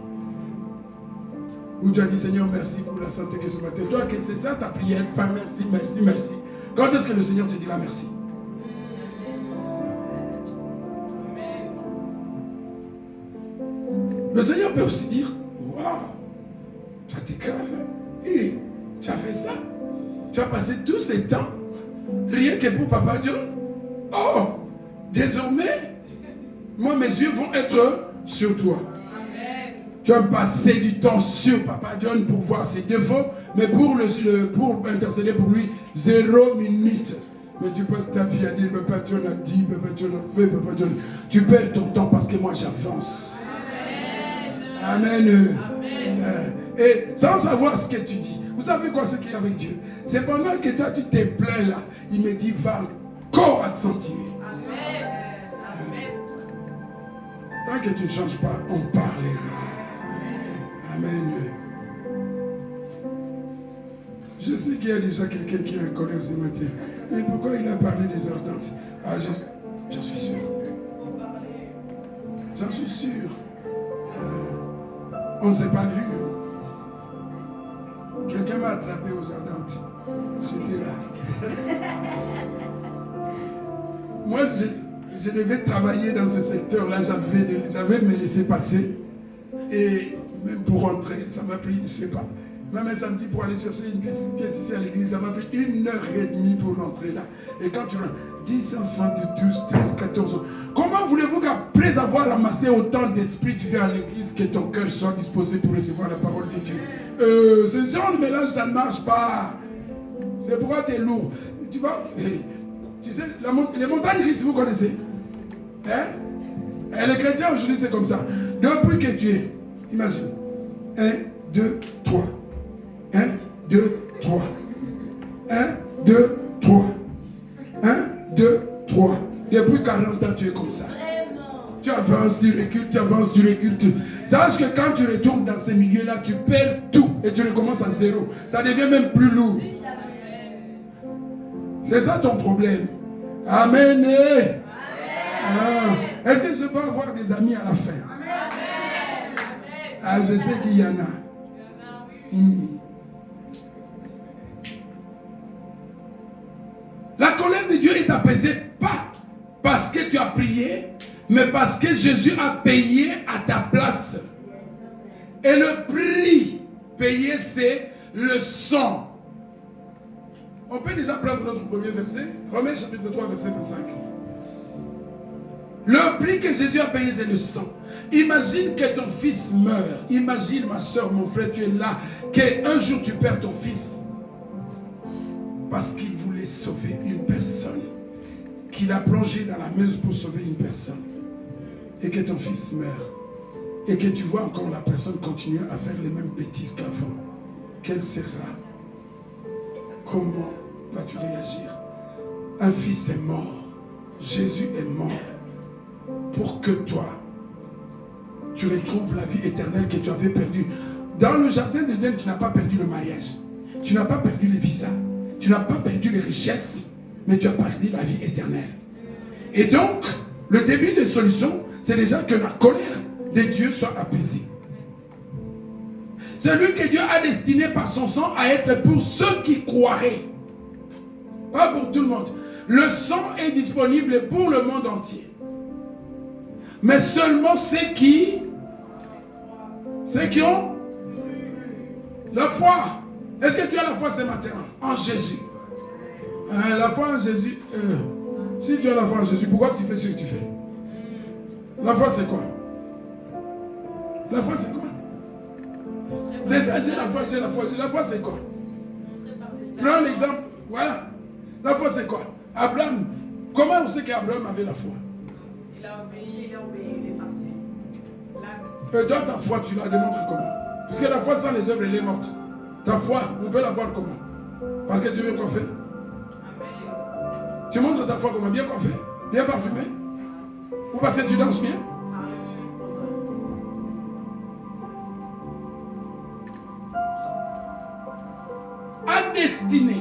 Speaker 1: Ou tu as dit, Seigneur, merci pour la santé que ce matin. Toi, que c'est ça ta prière? Pas merci, merci, merci. Quand est-ce que le Seigneur te dira merci? Le Seigneur peut aussi dire, waouh, tu as été grave. Et tu as fait ça. Tu as passé tous ces temps, rien que pour Papa John. Oh, désormais, moi, mes yeux vont être sur toi.
Speaker 2: Amen.
Speaker 1: Tu vas passer du temps sur Papa John pour voir ses défauts, mais pour intercéder pour lui, 0 minute. Mais tu passes ta vie à dire, Papa John a dit, Papa John a fait, Papa John. Tu perds ton temps parce que moi j'avance. Amen. Amen. Et sans savoir ce que tu dis. Vous savez quoi ce qu'il y a avec Dieu? C'est pendant que toi tu te plains là, il me dit, va encore accentuer. Tant que tu ne changes pas, on parlera. Amen. Je sais qu'il y a déjà quelqu'un qui est en colère ce matin. Mais pourquoi il a parlé des ardentes? Ah, j'en suis sûr. J'en suis sûr. On ne s'est pas vu. Quelqu'un m'a attrapé aux ardentes. J'étais là. Moi, je devais travailler dans ce secteur-là. J'avais me laissé passer. Et même pour rentrer, ça m'a pris, je ne sais pas. Même un samedi pour aller chercher une pièce ici à l'église, ça m'a pris 1h30 pour rentrer là. Et quand tu rentres, 10 enfants de 12, 13, 14 ans. Comment voulez-vous qu'après avoir ramassé autant d'esprit, tu viens à l'église, que ton cœur soit disposé pour recevoir la parole de Dieu? Ce genre de mélange, ça ne marche pas. C'est pourquoi tu es lourd. Tu vois, tu sais, les montagnes russes, vous connaissez? Hein? Et les chrétiens aujourd'hui, c'est comme ça. Depuis que tu es, imagine, 1, 2, 3. 1, 2, 3. 1, 2, 3. 1, 2, 3. Depuis 40 ans, tu es comme ça. Tu avances, tu recules, tu avances, tu recules. Sache que quand tu retournes dans ces milieux-là, tu perds tout et tu recommences à zéro. Ça devient même plus lourd. C'est ça ton problème. Amen. Ah. Est-ce que je peux avoir des amis à la fin? Ah, je sais qu'il y en a. La colère de Dieu est apaisée pas parce que tu as prié, mais parce que Jésus a payé à ta place. Et le prix payé, c'est le sang. On peut déjà prendre notre premier verset, Romains chapitre 3, verset 25. Le prix que Jésus a payé, c'est le sang. Imagine que ton fils meurt. Imagine, ma soeur, mon frère, tu es là, qu'un jour tu perds ton fils. Parce qu'il voulait sauver une personne. Qu'il a plongé dans la Meuse pour sauver une personne. Et que ton fils meurt. Et que tu vois encore la personne continuer à faire les mêmes bêtises qu'avant. Quelle sera? Comment vas-tu réagir? Un fils est mort. Jésus est mort. Pour que toi, tu retrouves la vie éternelle que tu avais perdue. Dans le jardin d'Éden, tu n'as pas perdu le mariage. Tu n'as pas perdu les visas. Tu n'as pas perdu les richesses. Mais tu as perdu la vie éternelle. Et donc, le début des solutions, c'est déjà que la colère de Dieu soit apaisée. Celui que Dieu a destiné par son sang à être pour ceux qui croiraient. Pas pour tout le monde. Le sang est disponible pour le monde entier. Mais seulement ceux qui ont la foi. Est-ce que tu as la foi ce matin en Jésus? La foi en Jésus. Si tu as la foi en Jésus, pourquoi tu fais ce que tu fais? La foi c'est quoi? La foi c'est quoi? C'est ça, j'ai la foi, j'ai la foi. La foi c'est quoi? Prends l'exemple. Voilà. La foi c'est quoi? Abraham. Comment on sait qu'Abraham avait la foi?
Speaker 2: Il a obéi, il est parti.
Speaker 1: Et toi, ta foi, tu la démontres comment? Parce que la foi sans les œuvres, elle est morte. Ta foi, on peut la voir comment? Parce que tu veux coiffer. Tu montres ta foi comment? Bien coiffé, bien parfumé? Ou parce que tu danses bien? Destiné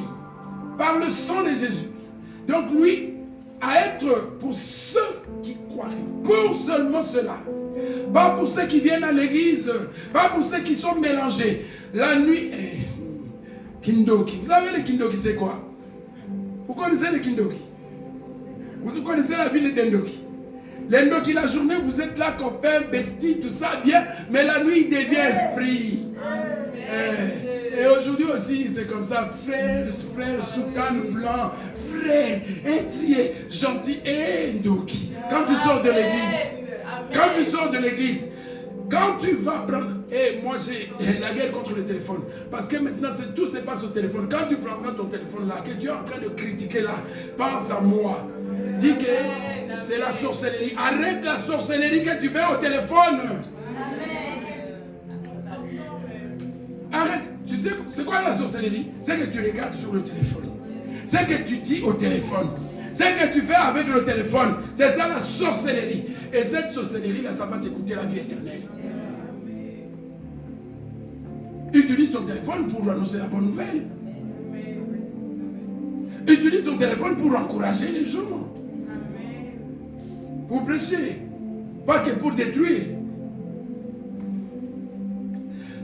Speaker 1: par le sang de Jésus. Donc lui, à être pour ceux qui croient, pour seulement cela. Pas pour ceux qui viennent à l'église, pas pour ceux qui sont mélangés. La nuit, Kindoki. Vous savez les Kindoki, c'est quoi? Vous connaissez les Kindoki? Vous connaissez la ville d'Endoki? L'Endoki, la journée, vous êtes là, copains, besties, tout ça, bien, mais la nuit, il devient esprit. Et aujourd'hui aussi, c'est comme ça, frères, soutane blanc, frère, et tu es gentil, et Ndoki. Quand tu sors de l'église, quand tu vas prendre, et moi j'ai la guerre contre le téléphone, parce que maintenant tout se passe au téléphone. Quand tu prendras ton téléphone là, que tu es en train de critiquer là, pense à moi. Dis que c'est la sorcellerie. Arrête la sorcellerie que tu fais au téléphone. Arrête. Tu sais, c'est quoi la sorcellerie? C'est que tu regardes sur le téléphone. C'est que tu dis au téléphone. C'est que tu fais avec le téléphone. C'est ça la sorcellerie. Et cette sorcellerie-là, ça va te coûter la vie éternelle. Utilise ton téléphone pour annoncer la bonne nouvelle. Utilise ton téléphone pour encourager les gens. Pour prêcher. Pas que pour détruire.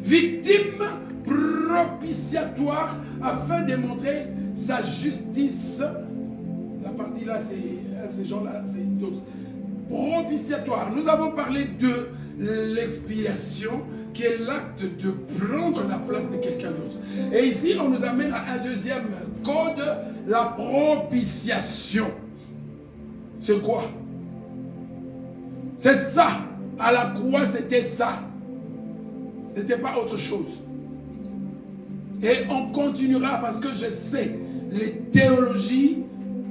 Speaker 1: Victime propitiatoire afin de montrer sa justice. La partie là, c'est ces gens-là, c'est d'autres. Propitiatoire. Nous avons parlé de l'expiation, qui est l'acte de prendre la place de quelqu'un d'autre. Et ici, on nous amène à un deuxième code, la propitiation. C'est quoi? C'est ça. À la croix, c'était ça. C'était pas autre chose. Et on continuera parce que je sais les théologies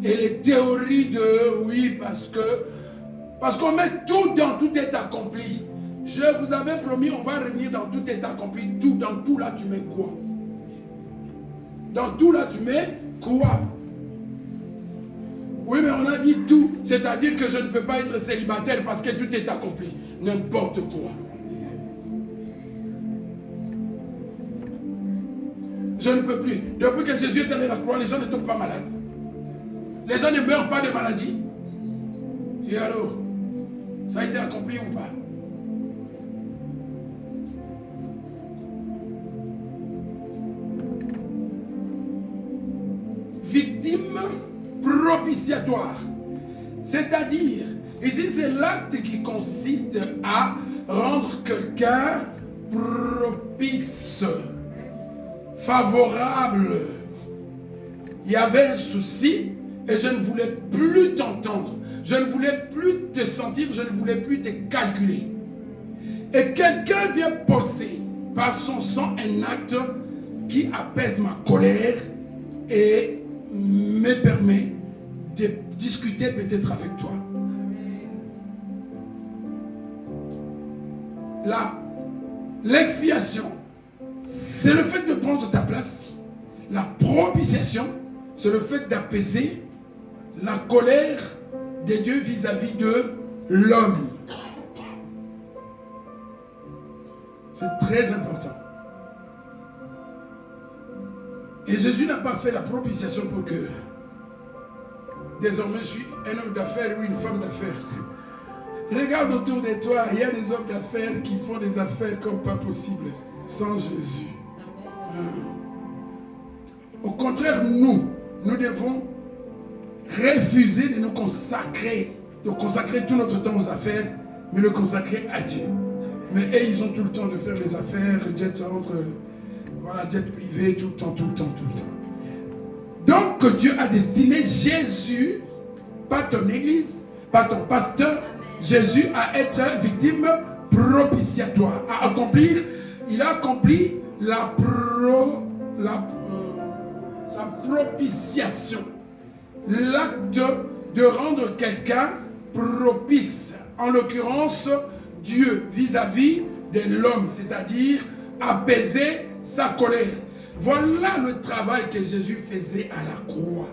Speaker 1: et les théories de oui, parce qu'on met tout dans tout est accompli. Je vous avais promis, on va revenir dans tout est accompli. Tout, dans tout là, tu mets quoi? Dans tout là, tu mets quoi? Oui, mais on a dit tout. C'est-à-dire que je ne peux pas être célibataire parce que tout est accompli. N'importe quoi. Je ne peux plus. Depuis que Jésus est allé à la croix, les gens ne tombent pas malades. Les gens ne meurent pas de maladie. Et alors, ça a été accompli ou pas? Victime propitiatoire. C'est-à-dire, ici c'est l'acte qui consiste à rendre quelqu'un propice, favorable. Il y avait un souci et je ne voulais plus t'entendre. Je ne voulais plus te sentir, je ne voulais plus te calculer. Et quelqu'un vient poser par son sang un acte qui apaise ma colère et me permet de discuter peut-être avec toi. L'expiation, c'est le fait de prendre ta place. La propitiation, c'est le fait d'apaiser la colère de Dieu vis-à-vis de l'homme. C'est très important. Et Jésus n'a pas fait la propitiation pour que désormais je suis un homme d'affaires ou une femme d'affaires. Regarde autour de toi, il y a des hommes d'affaires qui font des affaires comme pas possible sans Jésus. Au contraire, nous devons refuser de nous consacrer, de consacrer tout notre temps aux affaires, mais le consacrer à Dieu. Mais eux, ils ont tout le temps de faire les affaires, jet privé, tout le temps. Donc Dieu a destiné Jésus, pas ton église, pas ton pasteur, Jésus à être victime propitiatoire, à accomplir, il a accompli la propitiation, l'acte de rendre quelqu'un propice, en l'occurrence Dieu vis-à-vis de l'homme, c'est-à-dire apaiser sa colère. Voilà le travail que Jésus faisait à la croix.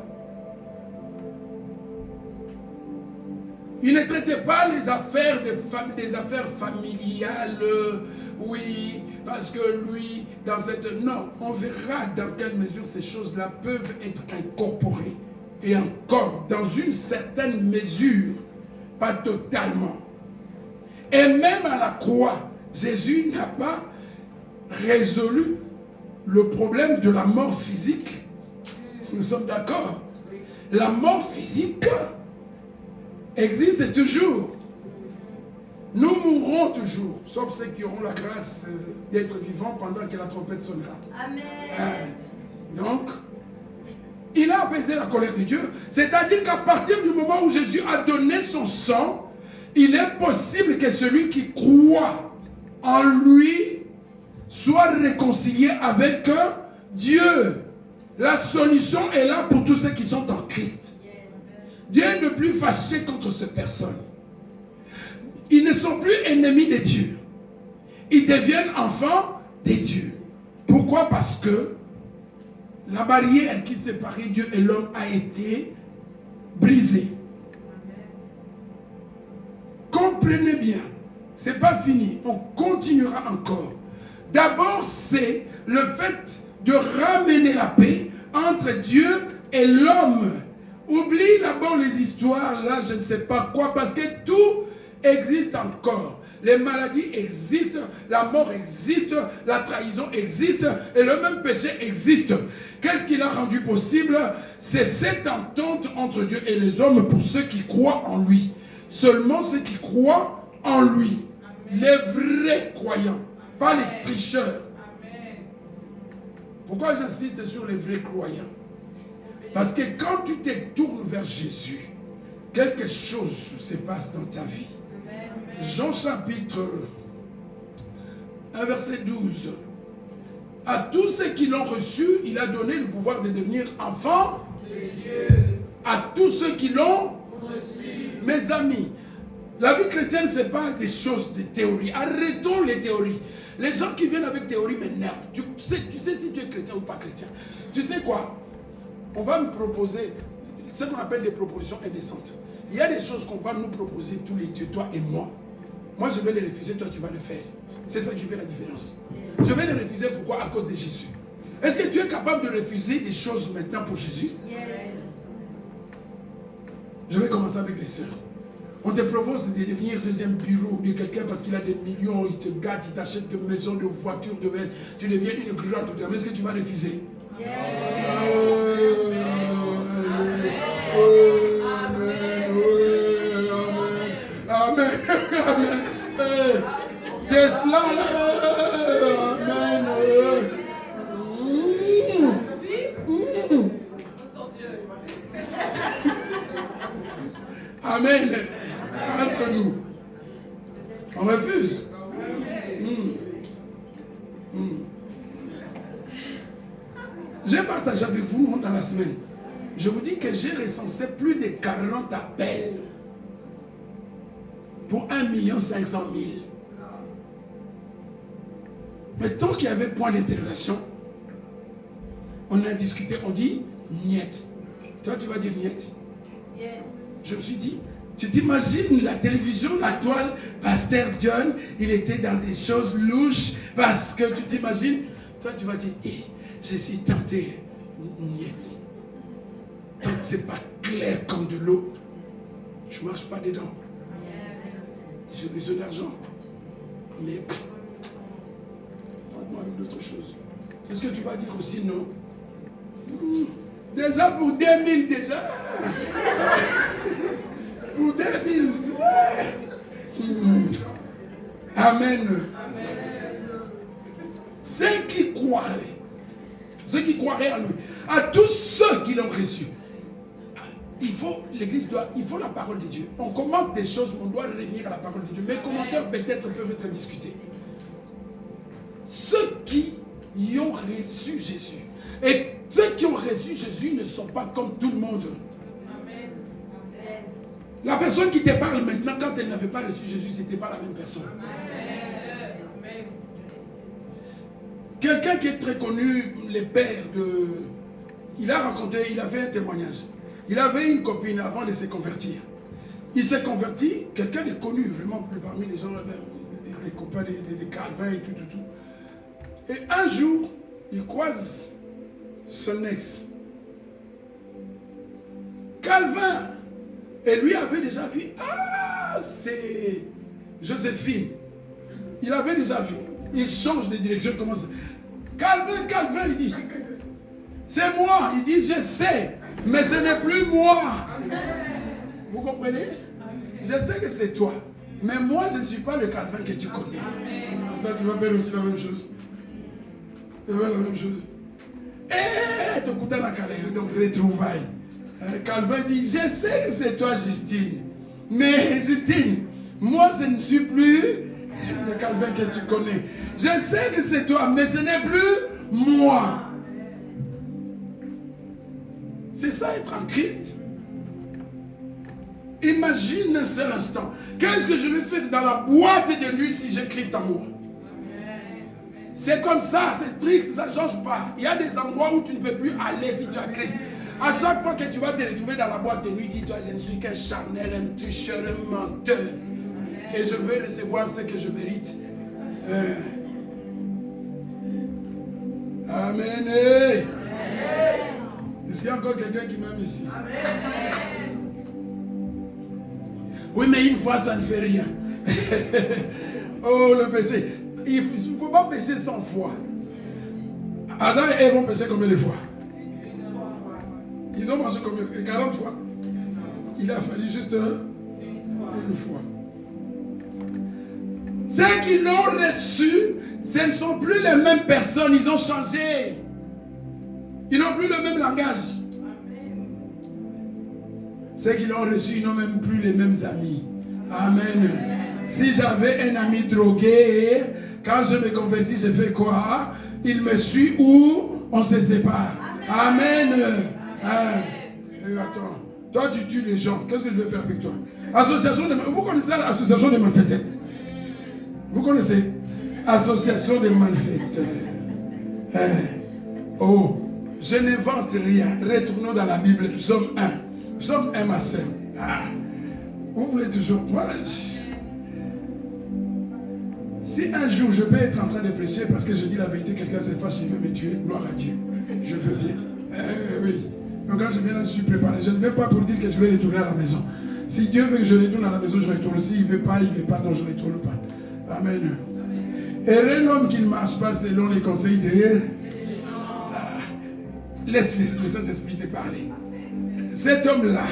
Speaker 1: Il ne traitait pas les affaires des affaires familiales, oui, parce que lui, dans cette... Non, on verra dans quelle mesure ces choses-là peuvent être incorporées. Et encore, dans une certaine mesure, pas totalement. Et même à la croix, Jésus n'a pas résolu le problème de la mort physique. Nous sommes d'accord? La mort physique existe toujours. Nous mourrons toujours, sauf ceux qui auront la grâce d'être vivants pendant que la trompette sonnera.
Speaker 3: Amen.
Speaker 1: Donc, il a apaisé la colère de Dieu. C'est-à-dire qu'à partir du moment où Jésus a donné son sang, il est possible que celui qui croit en lui soit réconcilié avec Dieu. La solution est là pour tous ceux qui sont en Christ. Dieu n'est plus fâché contre ces personnes. Ils ne sont plus ennemis de Dieu. Ils deviennent enfants de Dieu. Pourquoi? Parce que la barrière qui séparait Dieu et l'homme a été brisée. Comprenez bien, ce n'est pas fini, on continuera encore. D'abord, c'est le fait de ramener la paix entre Dieu et l'homme. Oublie d'abord les histoires, là, je ne sais pas quoi, parce que tout existe encore. Les maladies existent, la mort existe, la trahison existe, et le même péché existe. Qu'est-ce qui l'a rendu possible? C'est cette entente entre Dieu et les hommes pour ceux qui croient en lui. Seulement ceux qui croient en lui. Amen. Les vrais croyants, pas Amen. Les tricheurs. Amen. Pourquoi j'insiste sur les vrais croyants? Parce que quand tu te tournes vers Jésus, quelque chose se passe dans ta vie. Amen. Jean chapitre 1 verset 12. À tous ceux qui l'ont reçu, il a donné le pouvoir de devenir enfants de Dieu. À tous ceux qui l'ont reçu. Mes amis, la vie chrétienne, ce n'est pas des choses de théorie. Arrêtons les théories. Les gens qui viennent avec théorie m'énervent. Tu sais si tu es chrétien ou pas chrétien. Tu sais quoi? On va me proposer ce qu'on appelle des propositions indécentes. Il y a des choses qu'on va nous proposer tous les deux, toi et moi. Moi, je vais les refuser, toi, tu vas le faire. C'est ça qui fait la différence. Je vais les refuser, pourquoi? À cause de Jésus. Est-ce que tu es capable de refuser des choses maintenant pour Jésus? Yes. Je vais commencer avec les sœurs. On te propose de devenir deuxième bureau de quelqu'un parce qu'il a des millions, il te gâte, il t'achète de maisons, de voitures, de verres. Tu deviens une grande dame. Est-ce que tu vas refuser? Yes. Amen. Amen. Amen. Tesla, amen. Amen. Entre nous. On refuse. J'ai partagé avec vous dans la semaine. Je vous dis que j'ai recensé plus de 40 appels pour 1 500 000. Mais tant qu'il y avait point d'interrogation, on a discuté, on dit niet. Toi, tu vas dire niet. Yes. Je me suis dit, tu t'imagines la télévision, la toile, Pasteur John, il était dans des choses louches, parce que tu t'imagines, toi, tu vas dire, je suis tenté, niet. Tant que ce n'est pas clair comme de l'eau, je ne marche pas dedans. J'ai besoin d'argent. Mais tente-moi avec d'autres choses. Est-ce que tu vas dire aussi non? Déjà pour 2000 déjà. Pour 2000. Amen. Ceux qui croiraient en lui, à tous ceux qui l'ont reçu. L'église il faut la parole de Dieu. On commente des choses, on doit revenir à la parole de Dieu. Mes commentaires peut-être peuvent être discutés. Ceux qui y ont reçu Jésus. Et ceux qui ont reçu Jésus ne sont pas comme tout le monde. Amen. La personne qui te parle maintenant, quand elle n'avait pas reçu Jésus, ce n'était pas la même personne. Amen. Quelqu'un qui est très connu, le père de... Il a raconté, il avait un témoignage. Il avait une copine avant de se convertir. Il s'est converti, quelqu'un de connu, vraiment parmi les gens, des copains de Calvin et tout. Et un jour, il croise son ex. Calvin. Et lui avait déjà vu, c'est Joséphine. Il avait déjà vu. Il change de direction, il commence. Calvin, il dit, c'est moi. Il dit, je sais. Mais ce n'est plus moi. Vous comprenez? Je sais que c'est toi. Mais moi, je ne suis pas le Calvin que tu connais. Toi, tu vas faire aussi la même chose. Tu vas faire la même chose. Et tu écoutes la calais, donc retrouvailles. Calvin dit, je sais que c'est toi, Justine. Mais Justine, moi ce ne suis plus le Calvin que tu connais. Je sais que c'est toi, mais ce n'est plus moi. C'est ça être en Christ. Imagine un seul instant. Qu'est-ce que je vais faire dans la boîte de nuit si j'ai Christ en moi? C'est comme ça, c'est strict, ça ne change pas. Il y a des endroits où tu ne peux plus aller si tu as Christ. À chaque fois que tu vas te retrouver dans la boîte de nuit, dis-toi, je ne suis qu'un charnel, un tricheur, un menteur. Et je veux recevoir ce que je mérite. Amen. Est-ce qu'il y a encore quelqu'un qui m'aime ici? Oui, mais une fois, ça ne fait rien. Oh, le péché. Il ne faut pas pécher 100 fois. Adam et Ève ont péché combien de fois? Ils ont mangé combien? 40 fois. Il a fallu juste une fois. Ceux qui l'ont reçu, ce ne sont plus les mêmes personnes. Ils ont changé. Ils n'ont plus le même langage. Ceux qui l'ont reçu, ils n'ont même plus les mêmes amis. Amen. Si j'avais un ami drogué, quand je me convertis, je fais quoi? Il me suit ou on se sépare. Amen. Attends. Toi, tu tues les gens. Qu'est-ce que je vais faire avec toi? Association de... Vous connaissez l'association des malfaiteurs? Vous connaissez? Association des malfaiteurs. Oh, je n'invente rien. Retournons dans la Bible. Nous sommes un. Nous sommes un, ma soeur. Vous voulez toujours... Moi, si un jour je peux être en train de prêcher parce que je dis la vérité, quelqu'un se fâche, il veut me tuer, gloire à Dieu. Je veux bien. Oui. Donc quand je viens là, je suis préparé. Je ne vais pas pour dire que je vais retourner à la maison. Si Dieu veut que je retourne à la maison, je retourne. S'il ne veut pas, donc je ne retourne pas. Amen. Heureux l'homme qui ne marche pas selon les conseils de... Laisse le Saint-Esprit te parler. Cet homme-là,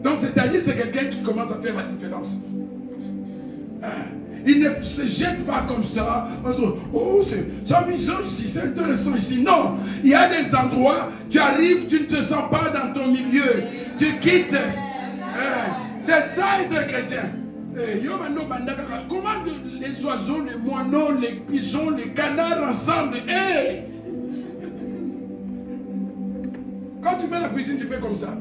Speaker 1: donc c'est-à-dire c'est quelqu'un qui commence à faire la différence. Il ne se jette pas comme ça entre, oh c'est amusant ici, c'est intéressant ici. Non, il y a des endroits, tu arrives, tu ne te sens pas dans ton milieu, tu quittes. C'est ça être chrétien. Comment les oiseaux, les moineaux, les pigeons, les canards ensemble? Quand tu fais la cuisine, tu fais comme ça.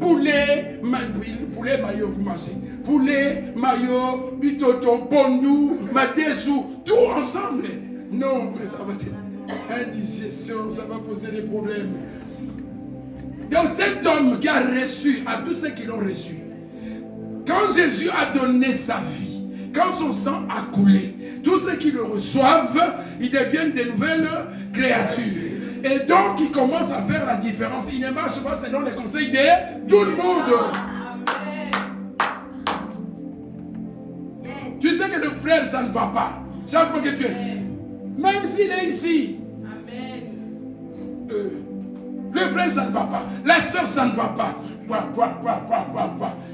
Speaker 1: Poulet, maillot, vous mangez. Poulet, maillot, bitoto, pondou, madessou, tout ensemble. Non, mais ça va être indigestion, ça va poser des problèmes. Donc cet homme qui a reçu, à tous ceux qui l'ont reçu, quand Jésus a donné sa vie, quand son sang a coulé, tous ceux qui le reçoivent, ils deviennent de nouvelles créatures. Et donc, il commence à faire la différence. Il ne marche pas selon les conseils de tout le monde. Tu sais que le frère, ça ne va pas. Chaque fois que tu es... Même s'il est ici. Le frère, ça ne va pas. La soeur, ça ne va pas.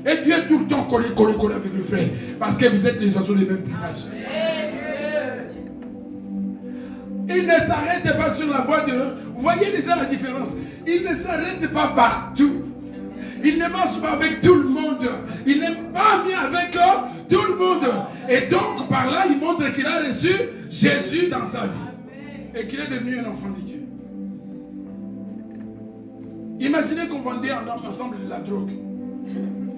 Speaker 1: Et tu es tout le temps collé avec le frère. Parce que vous êtes les oiseaux des mêmes plumages. Il ne s'arrête pas sur la voie de... Vous voyez déjà la différence. Il ne s'arrête pas partout. Il ne marche pas avec tout le monde. Il n'est pas mis avec tout le monde. Et donc, par là, il montre qu'il a reçu Jésus dans sa vie. Et qu'il est devenu un enfant de Dieu. Imaginez qu'on vendait ensemble de la drogue.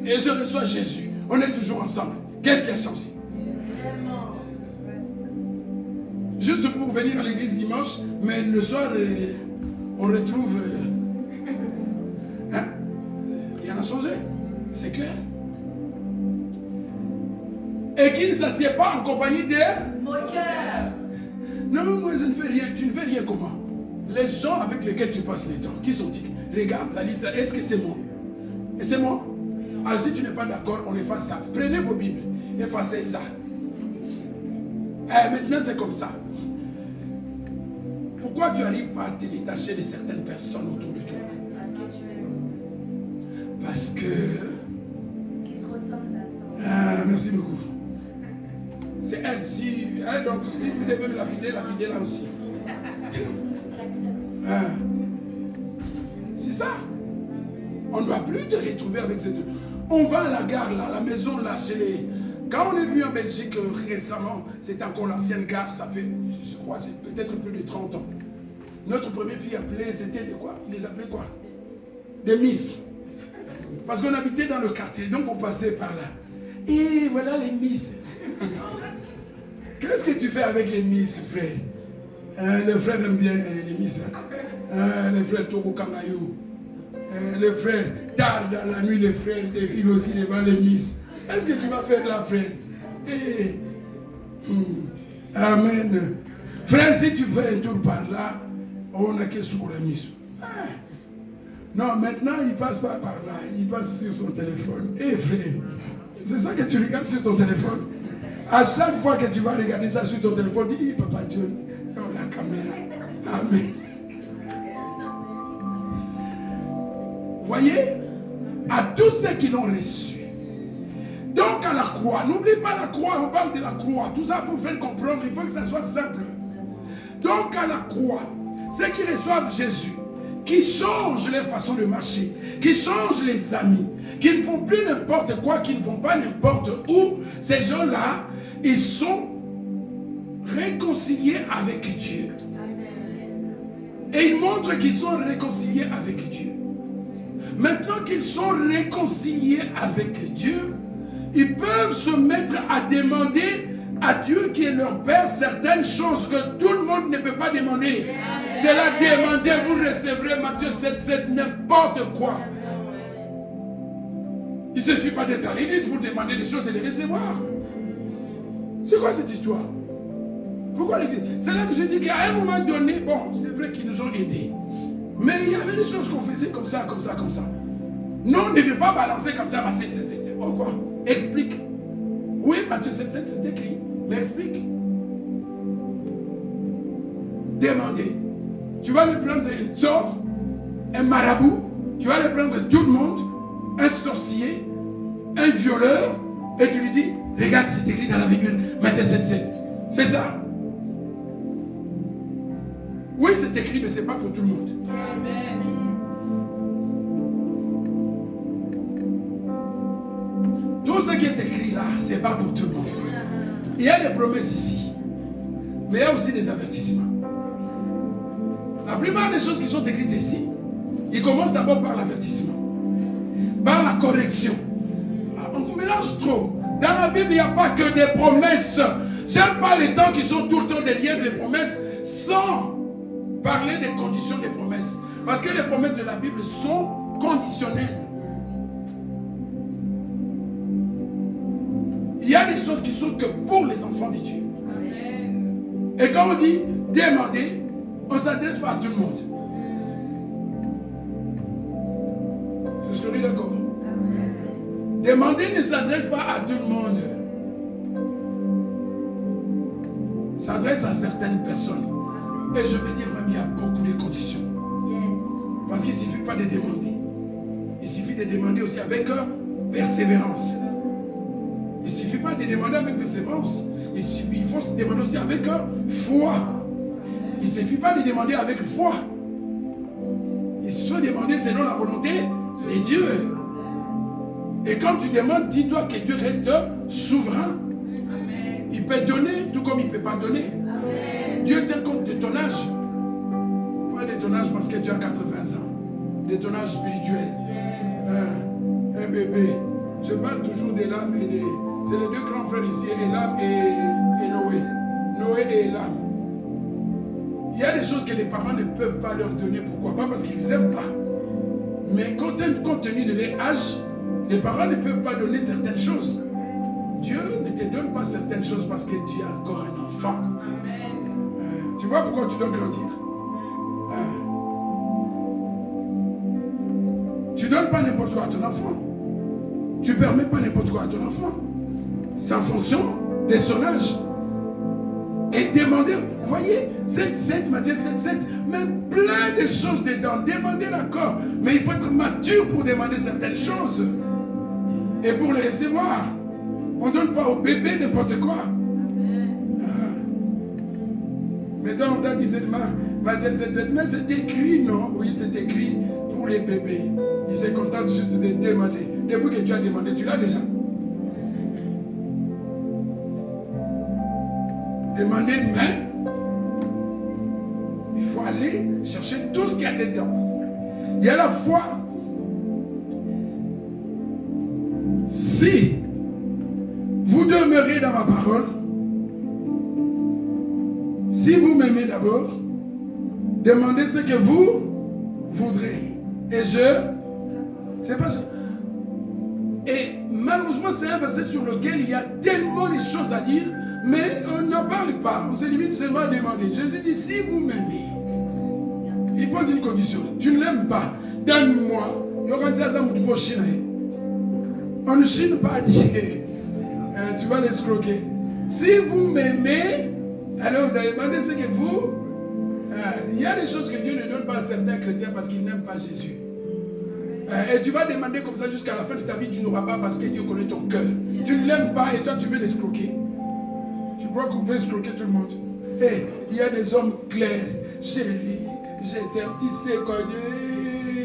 Speaker 1: Et je reçois Jésus. On est toujours ensemble. Qu'est-ce qui a changé? Juste pour venir à l'église dimanche, mais le soir, on retrouve... rien n'a changé, c'est clair. Et qu'il ne s'assied pas en compagnie de... moqueurs. Non, moi je ne fais rien. Tu ne fais rien comment? Les gens avec lesquels tu passes le temps, qui sont-ils? Regarde la liste, est-ce que c'est moi? Et c'est moi? Alors si tu n'es pas d'accord, on efface ça. Prenez vos Bibles, effacez ça. Maintenant c'est comme ça. Pourquoi tu n'arrives pas à te détacher de certaines personnes autour de toi? Parce que... merci beaucoup. C'est elle. Donc si vous devez me lapider là aussi. Hein? C'est ça. On ne doit plus te retrouver avec cette... On va à la gare, là, à la maison, là, chez les... Quand on est venu en Belgique récemment, c'est encore l'ancienne gare, ça fait, je crois, c'est peut-être plus de 30 ans. Notre première fille appelée, c'était de quoi? Ils les appelaient quoi? Des Miss. Parce qu'on habitait dans le quartier, donc on passait par là. Et voilà les Miss. Qu'est-ce que tu fais avec les Miss, frère? Les frères aiment bien les Miss. Les frères Toko Kamayou. Les frères, tard dans la nuit, les frères, les filles aussi devant les Miss. Qu'est-ce que tu vas faire là, frère? Amen. Frère, si tu fais un tour par là, on a que sur la mission. Non, maintenant, il passe pas par là. Il passe sur son téléphone. Frère, c'est ça que tu regardes sur ton téléphone. À chaque fois que tu vas regarder ça sur ton téléphone, dis, Papa Dieu, oh, la caméra. Amen. Voyez, à tous ceux qui l'ont reçu. Donc à la croix, n'oublie pas la croix, on parle de la croix. Tout ça pour faire comprendre, il faut que ça soit simple. Donc à la croix, ceux qui reçoivent Jésus, qui changent leur façon de marcher, qui changent les amis, qui ne font plus n'importe quoi, qui ne vont pas n'importe où, ces gens-là, ils sont réconciliés avec Dieu. Et ils montrent qu'ils sont réconciliés avec Dieu. Maintenant qu'ils sont réconciliés avec Dieu, ils peuvent se mettre à demander à Dieu qui est leur Père certaines choses que tout le monde ne peut pas demander. C'est là, demandez, vous recevrez Matthieu 7,7, n'importe quoi. Il ne suffit pas d'être à l'église pour demander des choses et les recevoir. C'est quoi cette histoire? Pourquoi l'église? C'est là que je dis qu'à un moment donné, bon, c'est vrai qu'ils nous ont aidés. Mais il y avait des choses qu'on faisait comme ça, comme ça, comme ça. Non, on ne veut pas balancer comme ça. C'est oh quoi? Explique. Oui, Matthieu 7,7, c'est écrit. Mais explique. Demandez. Tu vas le prendre un sort, un marabout, tu vas le prendre tout le monde, un sorcier, un violeur, et tu lui dis, regarde, c'est écrit dans la Bible, Matthieu 7,7. C'est ça. Oui, c'est écrit, mais ce n'est pas pour tout le monde. Amen. Tout ce qui est écrit là, ce n'est pas pour tout le monde. Il y a des promesses ici, mais il y a aussi des avertissements. La plupart des choses qui sont écrites ici, ils commencent d'abord par l'avertissement, par la correction. On mélange trop. Dans la Bible, il n'y a pas que des promesses. J'aime pas les temps qui sont tout le temps derrière les promesses sans parler des conditions des promesses. Parce que les promesses de la Bible sont conditionnelles. Il y a des choses qui sont que pour les enfants de Dieu. Amen. Et quand on dit demander, on ne s'adresse pas à tout le monde. Est-ce qu'on est d'accord? Demander ne s'adresse pas à tout le monde. S'adresse à certaines personnes. Et je veux dire même, il y a beaucoup de conditions. Parce qu'il ne suffit pas de demander. Il suffit de demander aussi avec persévérance. Il ne suffit pas de demander avec persévérance. Il faut se demander aussi avec foi. Il ne suffit pas de demander avec foi. Il faut demander selon la volonté de Dieu. Et quand tu demandes, dis-toi que Dieu reste souverain. Amen. Il peut donner tout comme il ne peut pas donner. Amen. Dieu tient compte de ton âge. Pas de ton âge parce que tu as 80 ans. De ton âge spirituel. Yes. Un bébé. Je parle toujours de l'âme et des... C'est les deux grands frères ici, Elam et Noé. Noé et Elam. Il y a des choses que les parents ne peuvent pas leur donner. Pourquoi? Pas parce qu'ils n'aiment pas. Mais compte tenu de leur âge, les parents ne peuvent pas donner certaines choses. Dieu ne te donne pas certaines choses parce que tu es encore un enfant. Tu vois pourquoi tu dois grandir? Tu ne donnes pas n'importe quoi à ton enfant. Tu ne permets pas n'importe quoi à ton enfant. C'est en fonction de son âge. Et demander, vous voyez, 7,7, Matthieu 7,7, mais plein de choses dedans. Demander d'accord. Mais il faut être mature pour demander certaines choses. Et pour les recevoir. On ne donne pas au bébé n'importe quoi. Maintenant, on t'a dit seulement, Mais c'est écrit, non? Oui, c'est écrit pour les bébés. Il se contente juste de demander. Depuis que tu as demandé, tu l'as déjà. Demander même. Il faut aller chercher tout ce qu'il y a dedans. Il y a la foi. Si vous demeurez dans ma parole, si vous m'aimez d'abord, demandez ce que vous voudrez. Et c'est pas ça. Et malheureusement, c'est un verset sur lequel il y a tellement de choses à dire, mais on n'en parle pas. On se limite seulement à demander. Jésus dit, si vous m'aimez, il pose une condition. Tu ne l'aimes pas, donne-moi. On ne chine pas à dire, tu vas l'escroquer. Si vous m'aimez, alors vous allez demander ce que vous... il y a des choses que Dieu ne donne pas à certains chrétiens parce qu'ils n'aiment pas Jésus. Et tu vas demander comme ça jusqu'à la fin de ta vie, tu n'auras pas parce que Dieu connaît ton cœur. Tu ne l'aimes pas et toi tu veux l'escroquer. Tu crois qu'on veut escroquer tout le monde? Et il y a des hommes clairs. Chérie, j'étais un petit séconnier.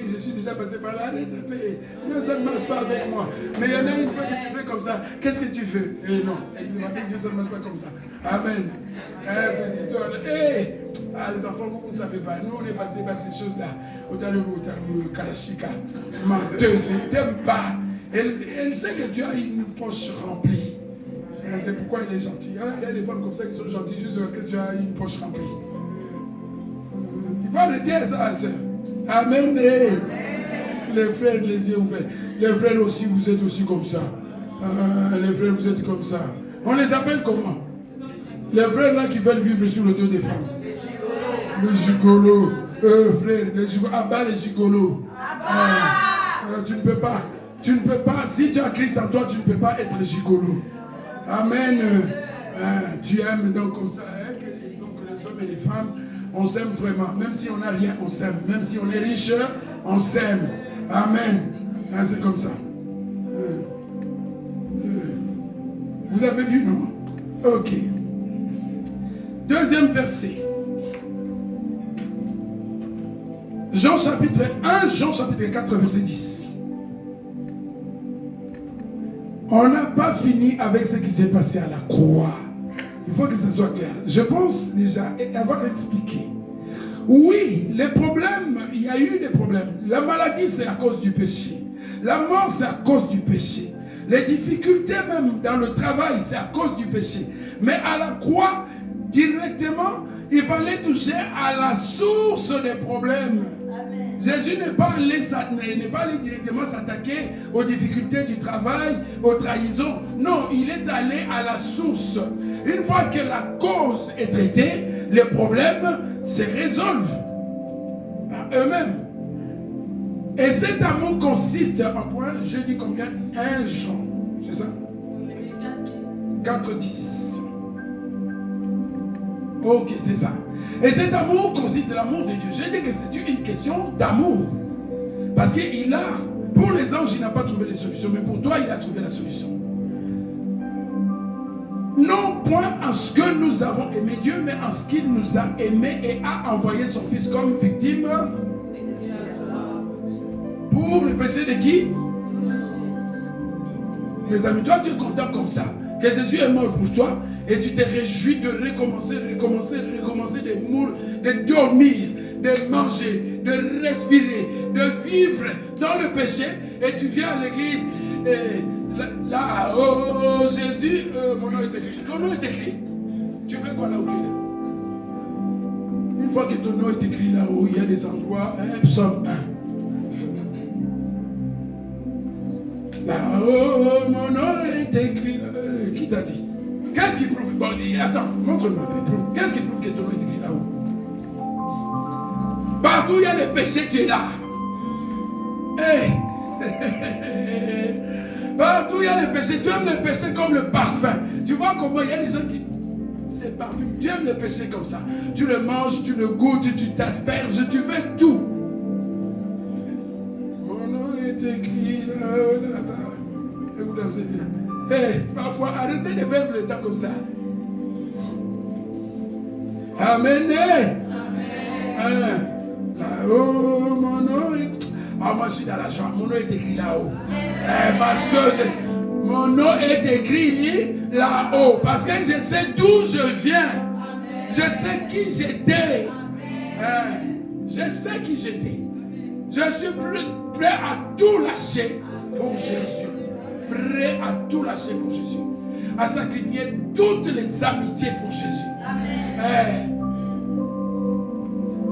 Speaker 1: Je suis déjà passé par là. Non, ça ne marche pas avec moi. Mais il y en a une fois que tu fais comme ça. Qu'est-ce que tu veux? Et non, avec Dieu, ça ne marche pas comme ça. Amen. Ces histoires. Les enfants, vous ne savez pas. Nous, on est passé par ces choses-là. Karashika, menteuse, elle ne t'aime pas. Elle sait que tu as une poche remplie. C'est pourquoi elle est gentille. Il y a des femmes comme ça qui sont gentilles juste parce que tu as une poche remplie. Il faut arrêter ça, sœur. Amen. Les frères, les yeux ouverts. Les frères aussi, vous êtes aussi comme ça. Les frères, vous êtes comme ça. On les appelle comment? Les frères là qui veulent vivre sur le dos des femmes. Les gigolos. Frère, les gigolos. Ah bah les gigolos. Tu ne peux pas. Tu ne peux pas. Si tu as Christ en toi, tu ne peux pas être le gigolo. Amen. Tu aimes donc comme ça. Donc les hommes et les femmes, on s'aime vraiment. Même si on n'a rien, on s'aime. Même si on est riche, on s'aime. Amen. C'est comme ça. Vous avez vu, non? Ok. Deuxième verset. Jean chapitre 4, verset 10. On n'a pas fini avec ce qui s'est passé à la croix. Il faut que ça soit clair. Je pense déjà avoir expliqué. Oui, les problèmes, il y a eu des problèmes. La maladie, c'est à cause du péché. La mort, c'est à cause du péché. Les difficultés même dans le travail, c'est à cause du péché. Mais à la croix, directement, il fallait toucher à la source des problèmes. Amen. Jésus n'est pas allé directement s'attaquer aux difficultés du travail, aux trahisons. Non, il est allé à la source. Une fois que la cause est traitée, les problèmes se résolvent par eux-mêmes. Et cet amour consiste en quoi? Je dis combien? 1 Jean, c'est ça? 4:10. Ok, c'est ça. Et cet amour consiste, l'amour de Dieu. Je dis que c'est une question d'amour. Parce qu'il a, pour les anges, il n'a pas trouvé les solutions, mais pour toi, il a trouvé la solution. Non point en ce que nous avons aimé Dieu, mais en ce qu'il nous a aimés et a envoyé son Fils comme victime. Pour le péché de qui? Mes amis, toi tu es content comme ça, que Jésus est mort pour toi, et tu te réjouis de recommencer, de dormir, de manger, de respirer, de vivre dans le péché, et tu viens à l'église, et là, oh Jésus, mon nom est écrit. Ton nom est écrit. Tu fais quoi là où tu es là? Une fois que ton nom est écrit là-haut, il y a des endroits, psaume 1. Là, oh, mon nom est écrit. Qui t'a dit? Qu'est-ce qui prouve? Bon, attends, montre-moi. Qu'est-ce qui prouve que ton nom est écrit là-haut? Partout il y a des péchés, tu es là. Hey. Partout il y a des péchés. Tu aimes les péchés comme le parfum. Tu vois comment il y a des gens qui... C'est parfum. Tu aimes les péchés comme ça. Tu le manges, tu le goûtes, tu t'asperges, tu fais tout. Mon nom est écrit là-bas. Et vous dansez bien. Et parfois, arrêtez de perdre le temps comme ça. Amen. moi je suis dans la joie. Mon nom est écrit là-haut. Parce que mon nom est écrit là-haut. Parce que je sais d'où je viens. Je sais qui j'étais. Je sais qui j'étais. Je suis prêt à tout lâcher pour Jésus. Prêt à tout lâcher pour Jésus. À sacrifier toutes les amitiés pour Jésus.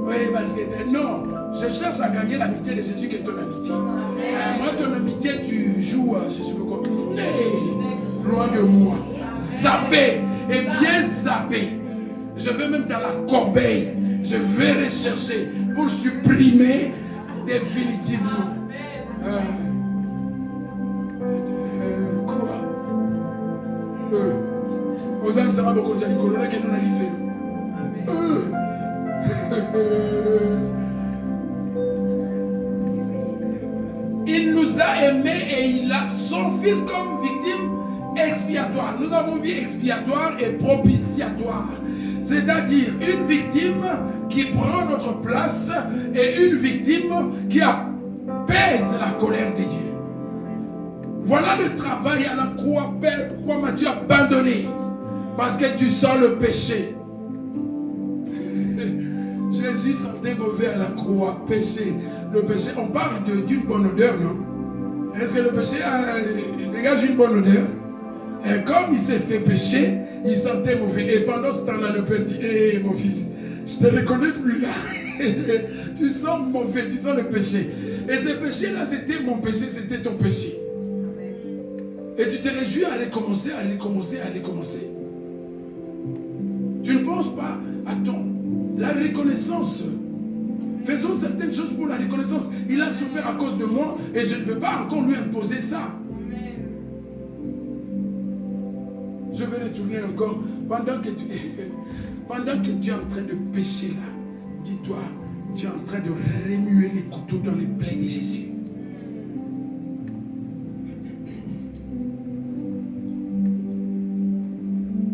Speaker 1: Oui, parce que non, je cherche à gagner l'amitié de Jésus que ton amitié. Moi, ton amitié, tu joues à Jésus. Loin de moi. Zappé. Et bien zappé. Je vais même dans la corbeille. Je vais rechercher pour supprimer définitivement. Quoi? Aux hommes, ça va beaucoup de corona qui nous a livré. Il nous a aimés et il a son fils comme victime expiatoire. Nous avons vu expiatoire et propitiatoire. C'est-à-dire une victime qui prend notre place et une victime qui apaise la colère de Dieu. Voilà le travail à la croix. Père, pourquoi m'as-tu abandonné? Parce que tu sens le péché. Jésus sentait mauvais à la croix, péché. Le péché, on parle d'une bonne odeur, non? Est-ce que le péché dégage une bonne odeur? Et comme il s'est fait pécher, il sentait mauvais. Et pendant ce temps-là, le père dit, hé mon fils, je ne te reconnais plus là. Tu sens mauvais, tu sens le péché. Et ce péché-là, c'était mon péché, c'était ton péché. Et tu te réjouis à recommencer, à recommencer, à recommencer. Tu ne penses pas à la reconnaissance. Faisons certaines choses pour la reconnaissance. Il a souffert à cause de moi et je ne veux pas encore lui imposer ça. Je vais retourner encore. Pendant que tu es en train de pécher là, dis-toi, tu es en train de remuer les couteaux dans les plaies de Jésus.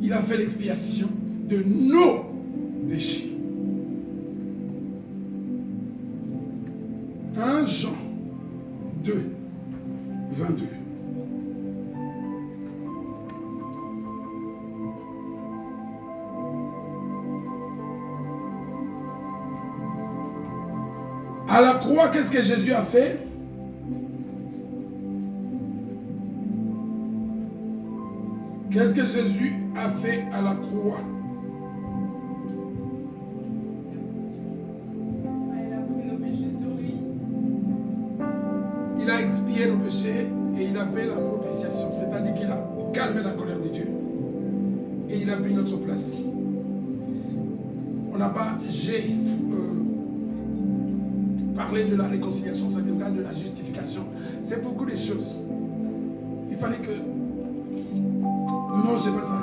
Speaker 1: Il a fait l'expiation de nos péchés. 1 Jean 2, 22. À la croix, qu'est-ce que Jésus a fait? Qu'est-ce que Jésus a fait à la croix?
Speaker 2: Il a pris nos péchés sur lui.
Speaker 1: Il a expié nos péchés et il a fait la propitiation. C'est-à-dire qu'il a calmé la colère de Dieu. Et il a pris notre place. On n'a pas parlé de la réconciliation, ça viendra de la justification. C'est beaucoup de choses. Il fallait que... Non, c'est pas ça.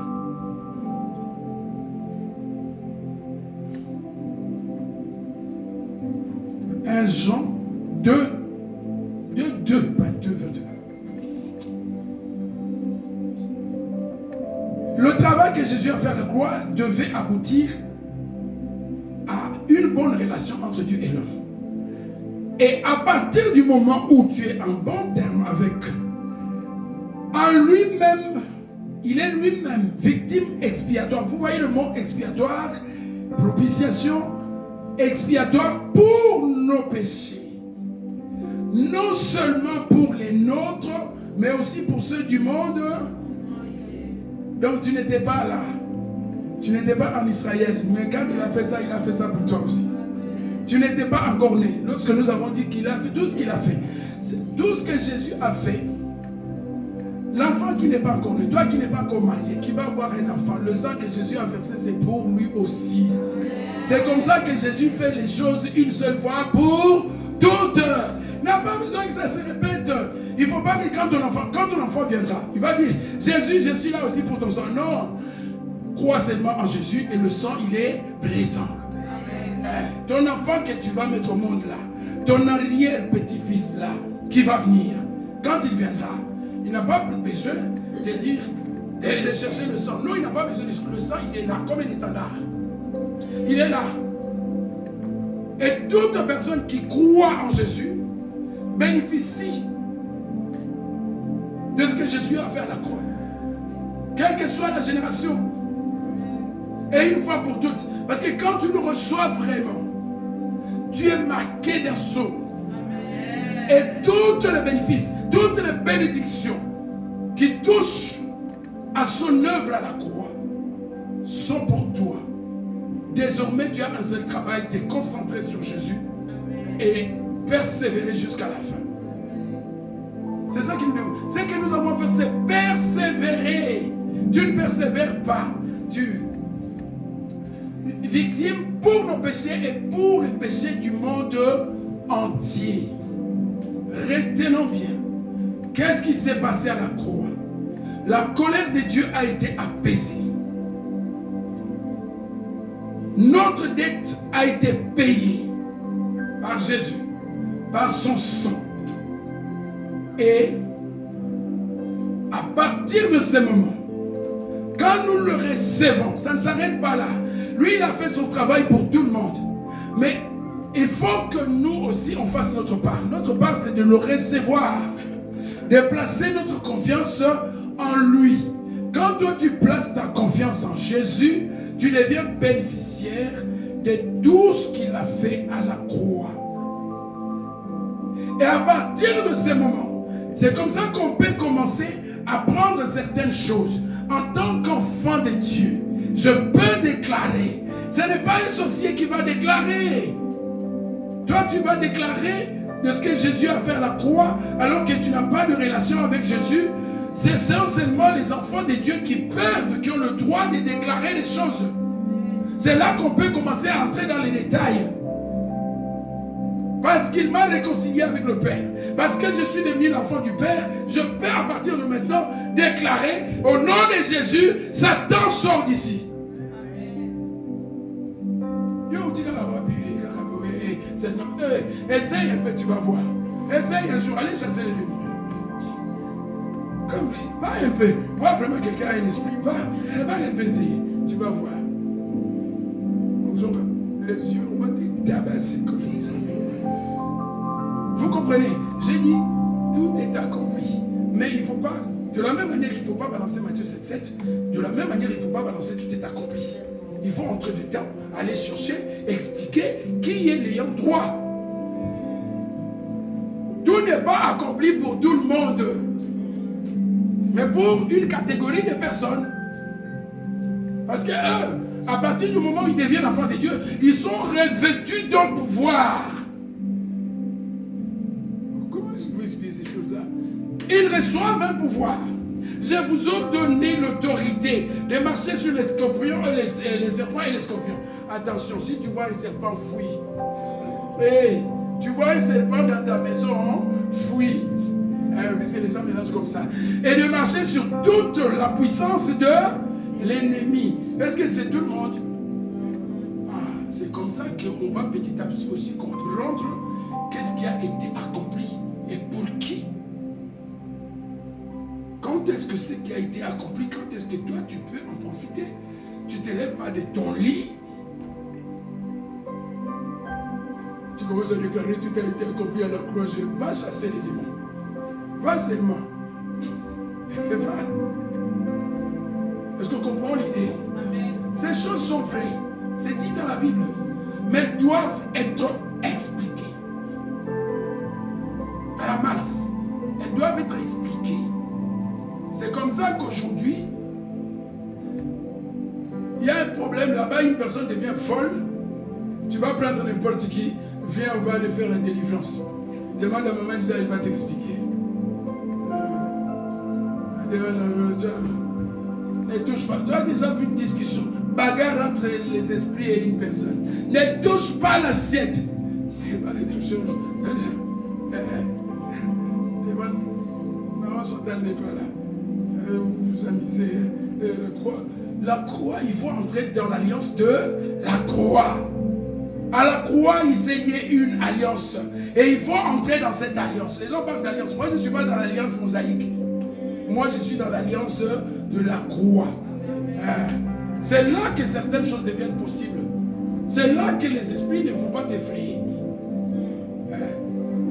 Speaker 1: Un Jean 2, pas 2, 22. Le travail que Jésus a fait à la croix devait aboutir à une bonne relation entre Dieu et l'homme. Et à partir du moment où tu es en bon terme avec, en lui-même, il est lui-même victime expiatoire. Vous voyez le mot expiatoire, propitiation, expiatoire pour nos péchés. Non seulement pour les nôtres, mais aussi pour ceux du monde. Donc tu n'étais pas là. Tu n'étais pas en Israël. Mais quand il a fait ça pour toi aussi. Tu n'étais pas encore né. Lorsque nous avons dit qu'il a fait tout ce qu'il a fait. Tout ce que Jésus a fait. L'enfant qui n'est pas encore né, toi qui n'es pas encore marié, qui va avoir un enfant, le sang que Jésus a versé, c'est pour lui aussi. C'est comme ça que Jésus fait les choses une seule fois pour toutes. Il n'a pas besoin que ça se répète. Il ne faut pas que quand ton enfant viendra, il va dire, Jésus, je suis là aussi pour ton sang. Non. Crois seulement en Jésus et le sang, il est présent. Ton enfant que tu vas mettre au monde là, ton arrière-petit-fils là, qui va venir, quand il viendra, il n'a pas besoin de dire, de chercher le sang. Non, il n'a pas besoin de chercher le sang, il est là, comme un étendard. Il est là. Et toute personne qui croit en Jésus bénéficie de ce que Jésus a fait à la croix. Quelle que soit la génération. Et une fois pour toutes. Parce que quand tu le reçois vraiment, tu es marqué d'un sceau. Et tous les bénéfices, toutes les bénédictions qui touchent à son œuvre à la croix sont pour toi. Désormais, tu as un seul travail, te concentrer sur Jésus et persévérer jusqu'à la fin. C'est ça que nous devons. C'est que nous avons fait, c'est persévérer. Tu ne persévères pas. Tu victime pour nos péchés et pour les péchés du monde entier. Retenons bien. Qu'est-ce qui s'est passé à la croix? La colère de Dieu a été apaisée. Notre dette a été payée par Jésus, par son sang. Et à partir de ce moment, quand nous le recevons, ça ne s'arrête pas là. Lui, il a fait son travail pour tout le monde. Mais il faut que nous aussi, on fasse notre part. Notre part, c'est de le recevoir. De placer notre confiance en lui. Quand toi, tu places ta confiance en Jésus, tu deviens bénéficiaire de tout ce qu'il a fait à la croix. Et à partir de ce moment, c'est comme ça qu'on peut commencer à prendre certaines choses. En tant qu'enfant de Dieu, je peux déclarer. Ce n'est pas un sorcier qui va déclarer. Toi, tu vas déclarer de ce que Jésus a fait à la croix, alors que tu n'as pas de relation avec Jésus. C'est seulement les enfants de Dieu qui ont le droit de déclarer les choses. C'est là qu'on peut commencer à entrer dans les détails. Parce qu'il m'a réconcilié avec le Père. Parce que je suis devenu l'enfant du Père, je peux à partir de maintenant déclarer au nom de Jésus, Satan sort d'ici. Essaye un peu, tu vas voir. Essaye un jour, allez chasser les démons. Comme, va un peu, vois vraiment quelqu'un a un esprit. Va un peu essayer, tu vas voir. Les yeux, on va te tabasser comme les gens. Vous comprenez? J'ai dit, tout est accompli. Mais il ne faut pas, de la même manière qu'il ne faut pas balancer Matthieu 7,7, de la même manière il ne faut pas balancer tout est accompli. Il faut entrer du temps, aller chercher, expliquer qui est l'ayant droit. Tout n'est pas accompli pour tout le monde, mais pour une catégorie de personnes. Parce que à partir du moment où ils deviennent enfants de Dieu, ils sont revêtus d'un pouvoir. Comment je vous explique ces choses-là? Ils reçoivent un pouvoir. Je vous ai donné l'autorité de marcher sur les scorpions et les serpents et les scorpions. Attention, si tu vois un serpent, fuis. Hey, tu vois un serpent dans ta maison, fuis. Parce que les gens mélangent comme ça. Et de marcher sur toute la puissance de l'ennemi. Est-ce que c'est tout le monde? C'est comme ça qu'on va petit à petit aussi comprendre qu'est-ce qui a été accompli et pour qui. Quand est-ce que c'est qui a été accompli? Quand est-ce que toi tu peux en profiter? Tu ne te lèves pas de ton lit. Tu commences à déclarer tout a été accompli à la croix. Va chasser les démons. Va seulement. Va. Est-ce qu'on comprend l'idée? Ces choses sont vraies. C'est dit dans la Bible. Mais doivent être expliquées. À la masse. Elles doivent être expliquées. C'est comme ça qu'aujourd'hui, il y a un problème là-bas, une personne devient folle. Tu vas prendre n'importe qui. Viens, on va aller faire la délivrance. Demande à maman, elle va t'expliquer. Ne touche pas. Tu as déjà vu une discussion, bagarre entre les esprits et une personne. Ne touche pas l'assiette. Il va les toucher. Maman Chantal n'est pas là. Vous vous amusez. La croix, il faut entrer dans l'alliance de la croix. À la croix, il s'est lié une alliance. Et il faut entrer dans cette alliance. Les gens parlent d'alliance. Moi, je ne suis pas dans l'alliance mosaïque. Moi, je suis dans l'alliance de la croix. C'est là que certaines choses deviennent possibles. C'est là que les esprits ne vont pas t'effrayer.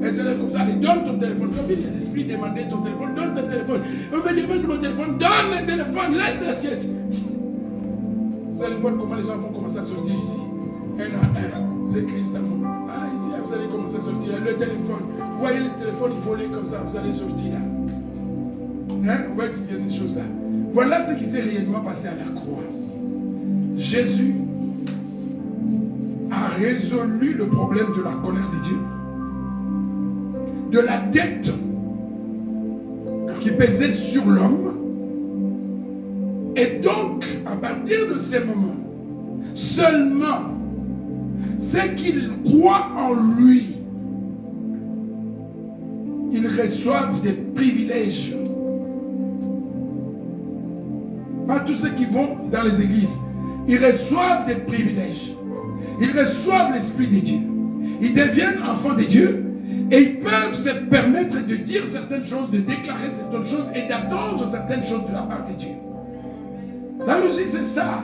Speaker 1: Elle s'élève comme ça, allez, donne ton téléphone. Comme les esprits demandaient ton téléphone, donne ton téléphone. On me demande mon téléphone, donne le téléphone, laisse l'assiette. Vous allez voir comment les gens vont commencer à sortir ici. Un à un, c'est Christ amour. Ah, ici, vous allez commencer à sortir là. Le téléphone, vous voyez le téléphone volé comme ça, vous allez sortir là. Hein? On va expliquer ces choses-là. Voilà ce qui s'est réellement passé à la croix. Jésus a résolu le problème de la colère de Dieu, de la dette qui pesait sur l'homme. Et donc, à partir de ces moments, seulement ceux qui croient en lui, ils reçoivent des privilèges. Pas tous ceux qui vont dans les églises. Ils reçoivent des privilèges. Ils reçoivent l'Esprit de Dieu. Ils deviennent enfants de Dieu. Et ils peuvent se permettre de dire certaines choses, de déclarer certaines choses et d'attendre certaines choses de la part de Dieu. La logique, c'est ça.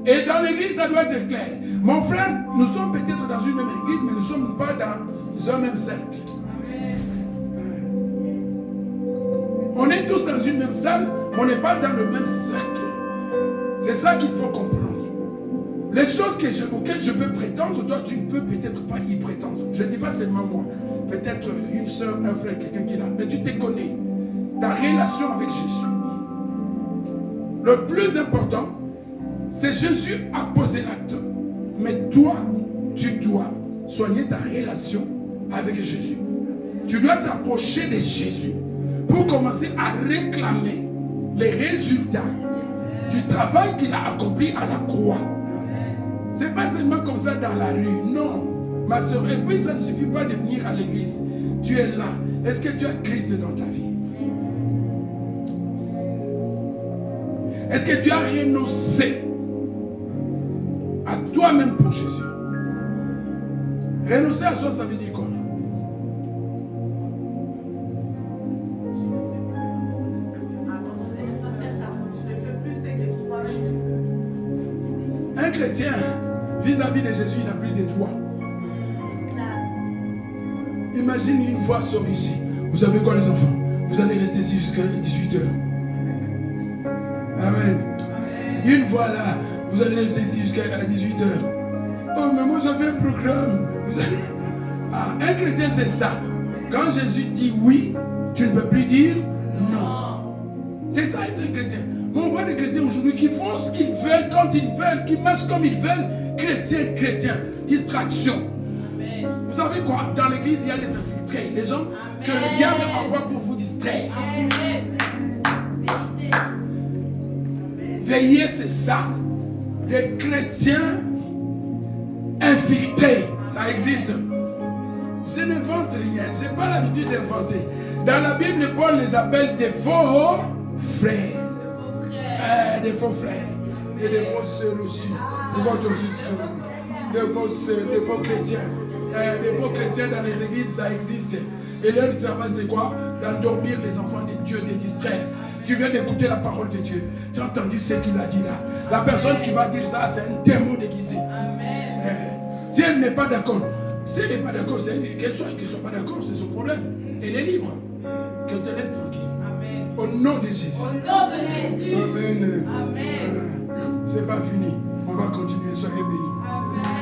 Speaker 1: Et dans l'église, ça doit être clair. Mon frère, nous sommes peut-être dans une même église, mais nous ne sommes pas dans un même cercle. On est tous dans une même salle, mais on n'est pas dans le même cercle. C'est ça qu'il faut comprendre. Les choses auxquelles je peux prétendre, toi, tu ne peux peut-être pas y prétendre. Je ne dis pas seulement moi. Peut-être une soeur, un frère, quelqu'un qui est là. Mais tu te connais. Ta relation avec Jésus. Le plus important, c'est Jésus a posé l'acte. Mais toi, tu dois soigner ta relation avec Jésus. Tu dois t'approcher de Jésus pour commencer à réclamer les résultats du travail qu'il a accompli à la croix. Ce n'est pas seulement comme ça dans la rue, non. Ma soeur, et puis ça ne suffit pas de venir à l'église. Tu es là. Est-ce que tu as Christ dans ta vie? Est-ce que tu as renoncé à toi-même pour Jésus? Renoncer à soi, ça veut dire quoi? Un chrétien, vis-à-vis de Jésus, il n'a plus de droits. Imagine une fois sort ici. Vous savez quoi les enfants? Vous allez rester ici jusqu'à 18h. Amen. Une fois là, vous allez rester ici jusqu'à 18h. Oh, mais moi j'avais un programme. Vous allez... Ah, un chrétien c'est ça. Quand Jésus dit oui, tu ne peux plus dire non. C'est ça être un chrétien. On voit des chrétiens aujourd'hui qui font ce qu'ils veulent, quand ils veulent, qui marchent comme ils veulent. Chrétien. Distraction. Amen. Vous savez quoi? Dans l'église, il y a des infiltrés. Les gens que le diable envoie pour vous distraire. Amen. Veillez, c'est ça. Des chrétiens infiltrés. Ça existe. Je n'invente rien. Je n'ai pas l'habitude d'inventer. Dans la Bible, Paul les appelle des faux frères. Des faux frères. Et des faux sœurs aussi. Des faux chrétiens. Des faux chrétiens dans les églises, ça existe. Et leur travail, c'est quoi? D'endormir les enfants de Dieu, de distraire. Tu viens d'écouter la parole de Dieu. Tu as entendu ce qu'il a dit là. La personne qui va dire ça, c'est un démon déguisé. Si elle n'est pas d'accord, qu'elle soit, qu'elle ne soit pas d'accord, c'est son problème. Elle est libre. Qu'elle te laisse tranquille. Amen. Au nom de Jésus. Au nom de Jésus. Amen. Amen. C'est pas fini. On va continuer. Soyez bénis. Amen.